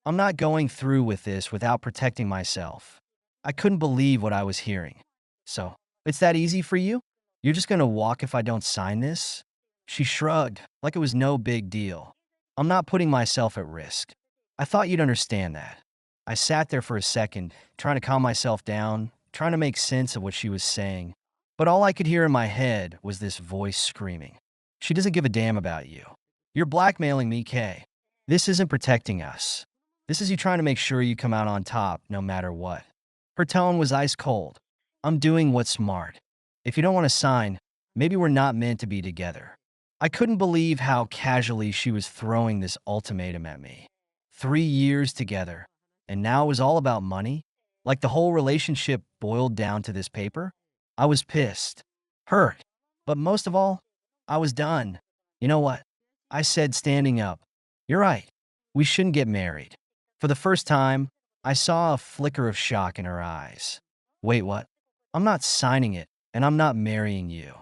I'm not going through with this without protecting myself." I couldn't believe what I was hearing. "So, it's that easy for you? You're just gonna walk if I don't sign this?" She shrugged, like it was no big deal. "I'm not putting myself at risk. I thought you'd understand that." I sat there for a second, trying to calm myself down, trying to make sense of what she was saying. But all I could hear in my head was this voice screaming, "She doesn't give a damn about you. You're blackmailing me, Kay. This isn't protecting us. This is you trying to make sure you come out on top no matter what." Her tone was ice cold. "I'm doing what's smart. If you don't want to sign, maybe we're not meant to be together." I couldn't believe how casually she was throwing this ultimatum at me. 3 years together, and now it was all about money? Like the whole relationship boiled down to this paper? I was pissed, hurt, but most of all, I was done. You know what? I said, standing up. You're right. We shouldn't get married. For the first time, I saw a flicker of shock in her eyes. Wait, what? I'm not signing it, and I'm not marrying you.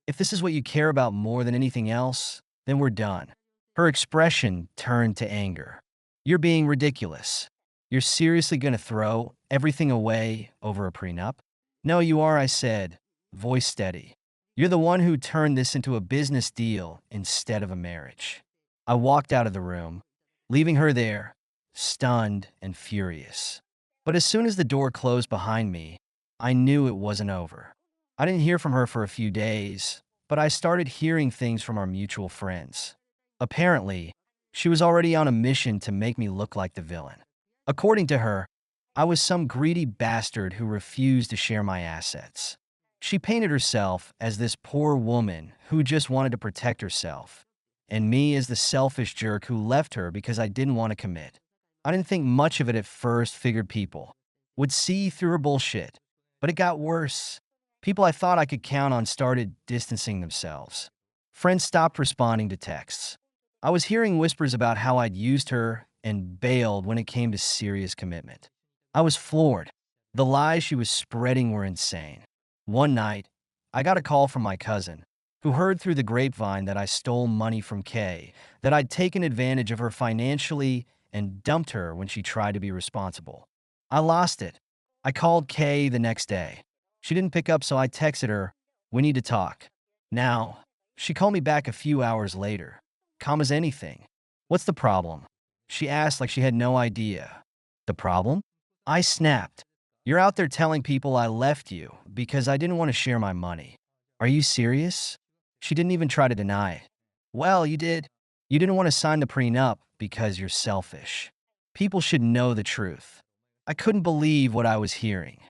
If this is what you care about more than anything else, then we're done. Her expression turned to anger. You're being ridiculous. You're seriously going to throw everything away over a prenup? No, you are, I said, voice steady. You're the one who turned this into a business deal instead of a marriage. I walked out of the room, leaving her there, stunned and furious. But as soon as the door closed behind me, I knew it wasn't over. I didn't hear from her for a few days, but I started hearing things from our mutual friends. Apparently, she was already on a mission to make me look like the villain. According to her, I was some greedy bastard who refused to share my assets. She painted herself as this poor woman who just wanted to protect herself, and me as the selfish jerk who left her because I didn't want to commit. I didn't think much of it at first, figured people would see through her bullshit, but it got worse. People I thought I could count on started distancing themselves. Friends stopped responding to texts. I was hearing whispers about how I'd used her and bailed when it came to serious commitment. I was floored. The lies she was spreading were insane. One night, I got a call from my cousin, who heard through the grapevine that I stole money from Kay, that I'd taken advantage of her financially and dumped her when she tried to be responsible. I lost it. I called Kay the next day. She didn't pick up, so I texted her, "We need to talk." Now, she called me back a few hours later, calm as anything. "What's the problem?" she asked like she had no idea. The problem? I snapped. "You're out there telling people I left you because I didn't want to share my money. Are you serious?" She didn't even try to deny it. "Well, you did. You didn't want to sign the prenup because you're selfish. People should know the truth." I couldn't believe what I was hearing.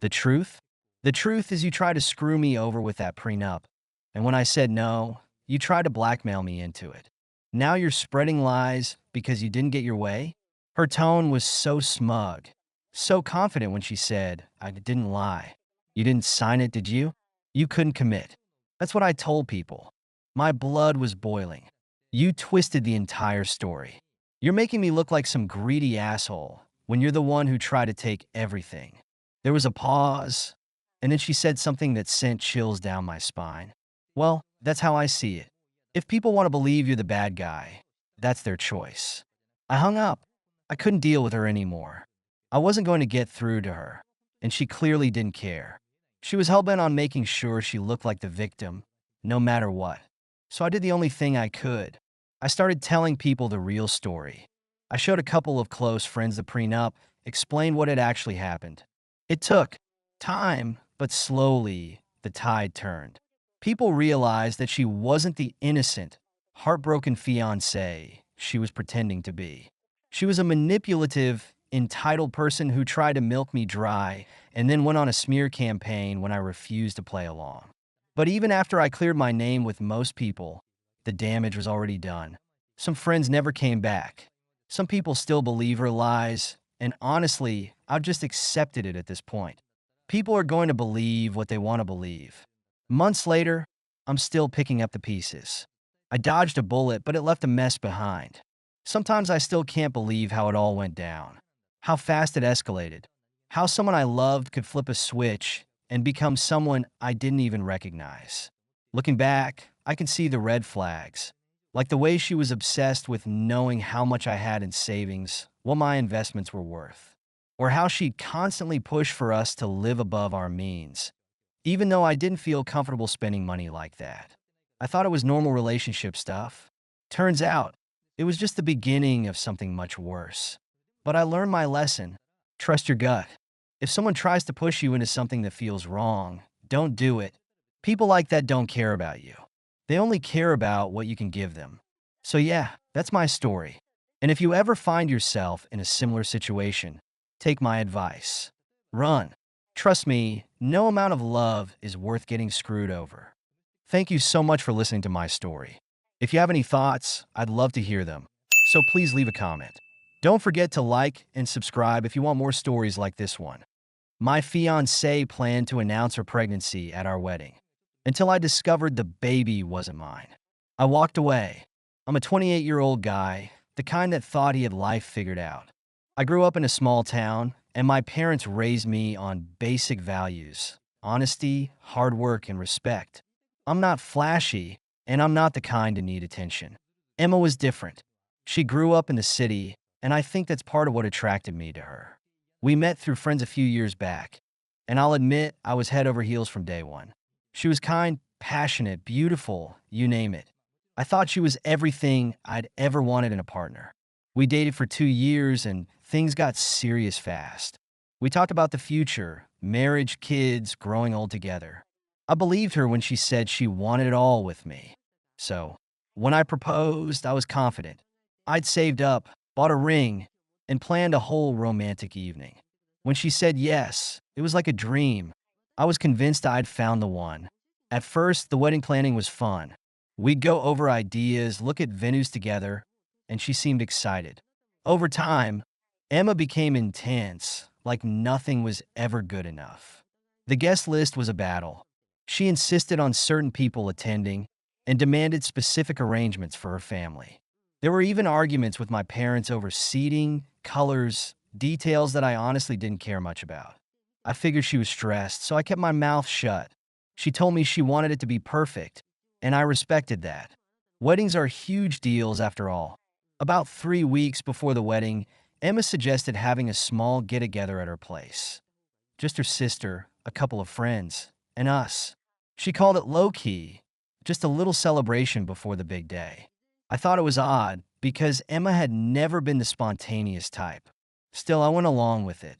The truth? The truth is you tried to screw me over with that prenup. And when I said no, you tried to blackmail me into it. Now you're spreading lies because you didn't get your way? Her tone was so smug, so confident when she said, "I didn't lie." "You didn't sign it, did you? You couldn't commit." That's what I told people. My blood was boiling. You twisted the entire story. You're making me look like some greedy asshole when you're the one who tried to take everything. There was a pause, and then she said something that sent chills down my spine. "Well, that's how I see it. If people want to believe you're the bad guy, that's their choice." I hung up. I couldn't deal with her anymore. I wasn't going to get through to her, and she clearly didn't care. She was hellbent on making sure she looked like the victim, no matter what. So I did the only thing I could. I started telling people the real story. I showed a couple of close friends the prenup, explained what had actually happened. It took time, but slowly the tide turned. People realized that she wasn't the innocent, heartbroken fiancée she was pretending to be. She was a manipulative, entitled person who tried to milk me dry and then went on a smear campaign when I refused to play along. But even after I cleared my name with most people, the damage was already done. Some friends never came back. Some people still believe her lies, and honestly, I've just accepted it at this point. People are going to believe what they want to believe. Months later, I'm still picking up the pieces. I dodged a bullet, but it left a mess behind. Sometimes I still can't believe how it all went down, how fast it escalated, how someone I loved could flip a switch and become someone I didn't even recognize. Looking back, I can see the red flags, like the way she was obsessed with knowing how much I had in savings, what my investments were worth, or how she'd constantly push for us to live above our means, even though I didn't feel comfortable spending money like that. I thought it was normal relationship stuff. Turns out, it was just the beginning of something much worse. But I learned my lesson. Trust your gut. If someone tries to push you into something that feels wrong, don't do it. People like that don't care about you. They only care about what you can give them. So yeah, that's my story. And if you ever find yourself in a similar situation, take my advice. Run. Trust me, no amount of love is worth getting screwed over. Thank you so much for listening to my story. If you have any thoughts, I'd love to hear them. So please leave a comment. Don't forget to like and subscribe if you want more stories like this one. My fiancée planned to announce her pregnancy at our wedding, until I discovered the baby wasn't mine. I walked away. I'm a 28-year-old guy, the kind that thought he had life figured out. I grew up in a small town, and my parents raised me on basic values: honesty, hard work, and respect. I'm not flashy, and I'm not the kind to need attention. Emma was different. She grew up in the city, and I think that's part of what attracted me to her. We met through friends a few years back, and I'll admit I was head over heels from day one. She was kind, passionate, beautiful, you name it. I thought she was everything I'd ever wanted in a partner. We dated for 2 years and things got serious fast. We talked about the future, marriage, kids, growing old together. I believed her when she said she wanted it all with me. So, when I proposed, I was confident. I'd saved up, bought a ring, and planned a whole romantic evening. When she said yes, it was like a dream. I was convinced I'd found the one. At first, the wedding planning was fun. We'd go over ideas, look at venues together, and she seemed excited. Over time, Emma became intense, like nothing was ever good enough. The guest list was a battle. She insisted on certain people attending and demanded specific arrangements for her family. There were even arguments with my parents over seating, colors, details that I honestly didn't care much about. I figured she was stressed, so I kept my mouth shut. She told me she wanted it to be perfect, and I respected that. Weddings are huge deals after all. About 3 weeks before the wedding, Emma suggested having a small get-together at her place. Just her sister, a couple of friends, and us. She called it low-key, just a little celebration before the big day. I thought it was odd because Emma had never been the spontaneous type. Still, I went along with it.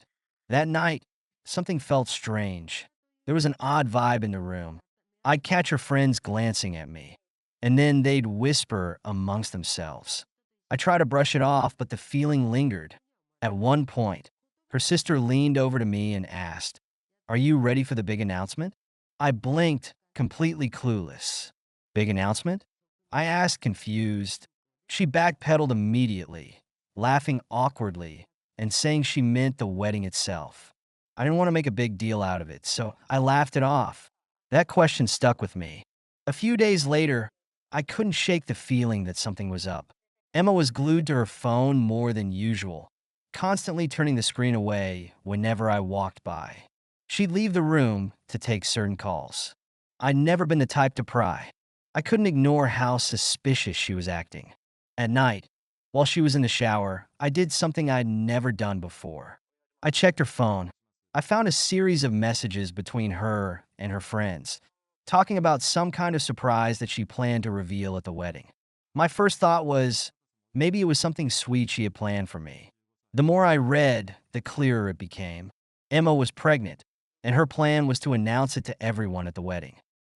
That night, something felt strange. There was an odd vibe in the room. I'd catch her friends glancing at me, and then they'd whisper amongst themselves. I tried to brush it off, but the feeling lingered. At one point, her sister leaned over to me and asked, "Are you ready for the big announcement?" I blinked, completely clueless. "Big announcement?" I asked, confused. She backpedaled immediately, laughing awkwardly and saying she meant the wedding itself. I didn't want to make a big deal out of it, so I laughed it off. That question stuck with me. A few days later, I couldn't shake the feeling that something was up. Emma was glued to her phone more than usual, constantly turning the screen away whenever I walked by. She'd leave the room to take certain calls. I'd never been the type to pry. I couldn't ignore how suspicious she was acting. At night, while she was in the shower, I did something I'd never done before. I checked her phone. I found a series of messages between her and her friends, talking about some kind of surprise that she planned to reveal at the wedding. My first thought was, maybe it was something sweet she had planned for me. The more I read, the clearer it became. Emma was pregnant, and her plan was to announce it to everyone at the wedding.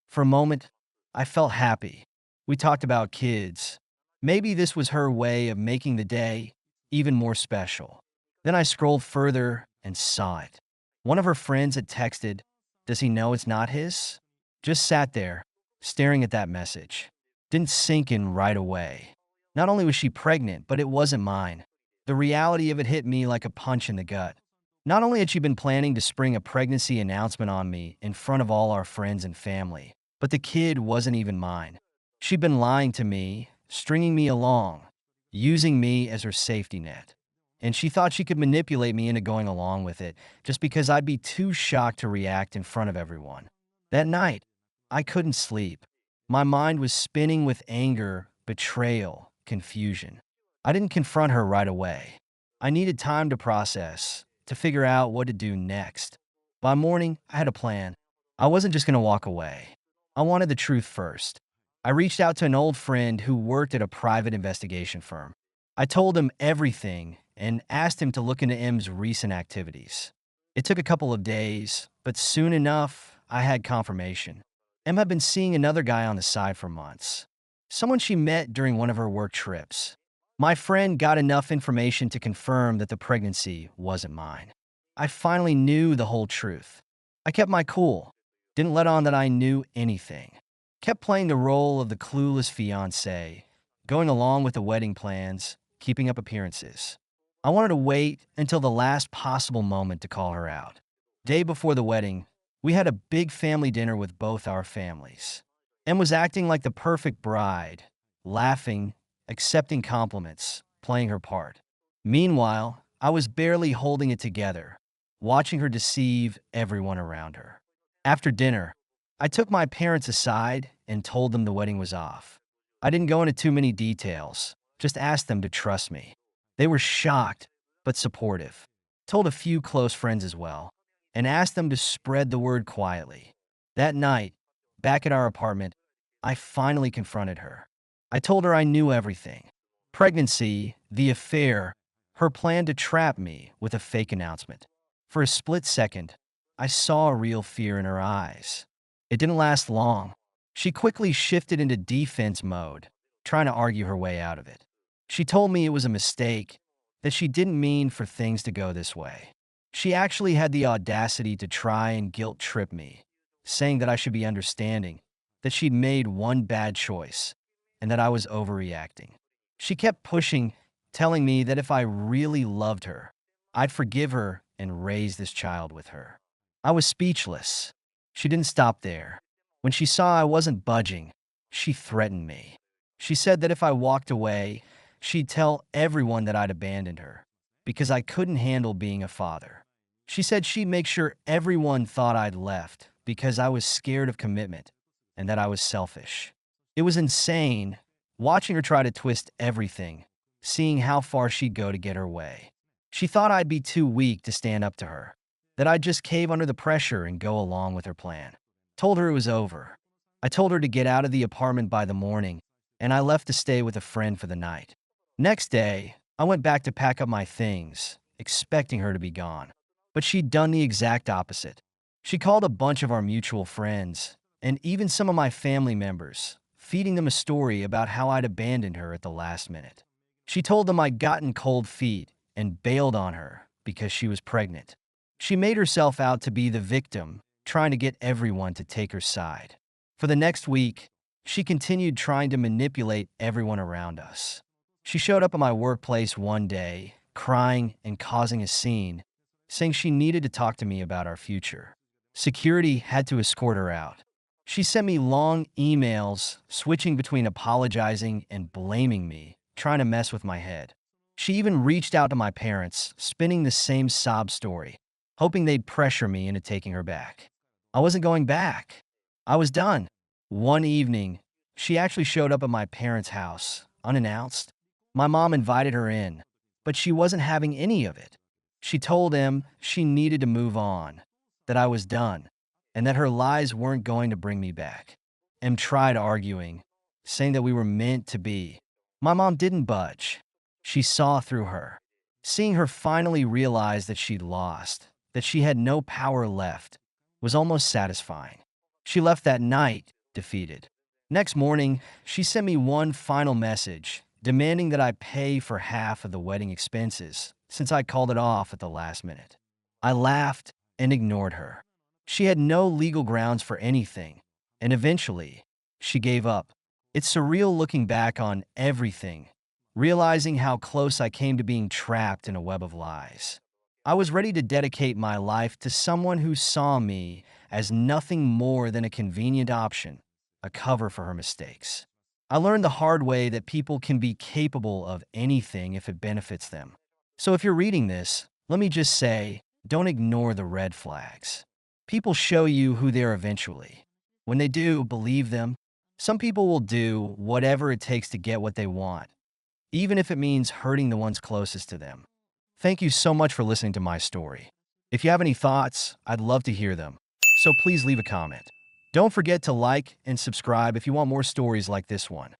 For a moment, I felt happy. We talked about kids. Maybe this was her way of making the day even more special. Then I scrolled further and saw it. One of her friends had texted, "Does he know it's not his?" Just sat there, staring at that message. Didn't sink in right away. Not only was she pregnant, but it wasn't mine. The reality of it hit me like a punch in the gut. Not only had she been planning to spring a pregnancy announcement on me in front of all our friends and family, but the kid wasn't even mine. She'd been lying to me, stringing me along, using me as her safety net. And she thought she could manipulate me into going along with it just because I'd be too shocked to react in front of everyone. That night, I couldn't sleep. My mind was spinning with anger, betrayal, confusion. I didn't confront her right away. I needed time to process, to figure out what to do next. By morning, I had a plan. I wasn't just going to walk away. I wanted the truth first. I reached out to an old friend who worked at a private investigation firm. I told him everything and asked him to look into M's recent activities. It took a couple of days, but soon enough, I had confirmation. M had been seeing another guy on the side for months. Someone she met during one of her work trips. My friend got enough information to confirm that the pregnancy wasn't mine. I finally knew the whole truth. I kept my cool, didn't let on that I knew anything. Kept playing the role of the clueless fiancé, going along with the wedding plans, keeping up appearances. I wanted to wait until the last possible moment to call her out. Day before the wedding, we had a big family dinner with both our families. and was acting like the perfect bride, laughing, accepting compliments, playing her part. Meanwhile, I was barely holding it together, watching her deceive everyone around her. After dinner, I took my parents aside and told them the wedding was off. I didn't go into too many details, just asked them to trust me. They were shocked, but supportive. Told a few close friends as well, and asked them to spread the word quietly. That night, back at our apartment, I finally confronted her. I told her I knew everything. Pregnancy, the affair, her plan to trap me with a fake announcement. For a split second, I saw a real fear in her eyes. It didn't last long. She quickly shifted into defense mode, trying to argue her way out of it. She told me it was a mistake, that she didn't mean for things to go this way. She actually had the audacity to try and guilt trip me, saying that I should be understanding, that she'd made one bad choice, and that I was overreacting. She kept pushing, telling me that if I really loved her, I'd forgive her and raise this child with her. I was speechless. She didn't stop there. When she saw I wasn't budging, she threatened me. She said that if I walked away, she'd tell everyone that I'd abandoned her, because I couldn't handle being a father. She said she'd make sure everyone thought I'd left because I was scared of commitment and that I was selfish. It was insane, watching her try to twist everything, seeing how far she'd go to get her way. She thought I'd be too weak to stand up to her, that I'd just cave under the pressure and go along with her plan. Told her it was over. I told her to get out of the apartment by the morning, and I left to stay with a friend for the night. Next day, I went back to pack up my things, expecting her to be gone. But she'd done the exact opposite. She called a bunch of our mutual friends, and even some of my family members, feeding them a story about how I'd abandoned her at the last minute. She told them I'd gotten cold feet and bailed on her because she was pregnant. She made herself out to be the victim, trying to get everyone to take her side. For the next week, she continued trying to manipulate everyone around us. She showed up at my workplace one day, crying and causing a scene, saying she needed to talk to me about our future. Security had to escort her out. She sent me long emails, switching between apologizing and blaming me, trying to mess with my head. She even reached out to my parents, spinning the same sob story, hoping they'd pressure me into taking her back. I wasn't going back. I was done. One evening, she actually showed up at my parents' house, unannounced. My mom invited her in, but she wasn't having any of it. She told him she needed to move on, that I was done, and that her lies weren't going to bring me back. M tried arguing, saying that we were meant to be. My mom didn't budge. She saw through her. Seeing her finally realize that she'd lost, that she had no power left, was almost satisfying. She left that night, defeated. Next morning, she sent me one final message, demanding that I pay for half of the wedding expenses, since I called it off at the last minute. I laughed and ignored her. She had no legal grounds for anything, and eventually, she gave up. It's surreal looking back on everything, realizing how close I came to being trapped in a web of lies. I was ready to dedicate my life to someone who saw me as nothing more than a convenient option, a cover for her mistakes. I learned the hard way that people can be capable of anything if it benefits them. So if you're reading this, let me just say, don't ignore the red flags. People show you who they are eventually. When they do, believe them. Some people will do whatever it takes to get what they want, even if it means hurting the ones closest to them. Thank you so much for listening to my story. If you have any thoughts, I'd love to hear them, so please leave a comment. Don't forget to like and subscribe if you want more stories like this one.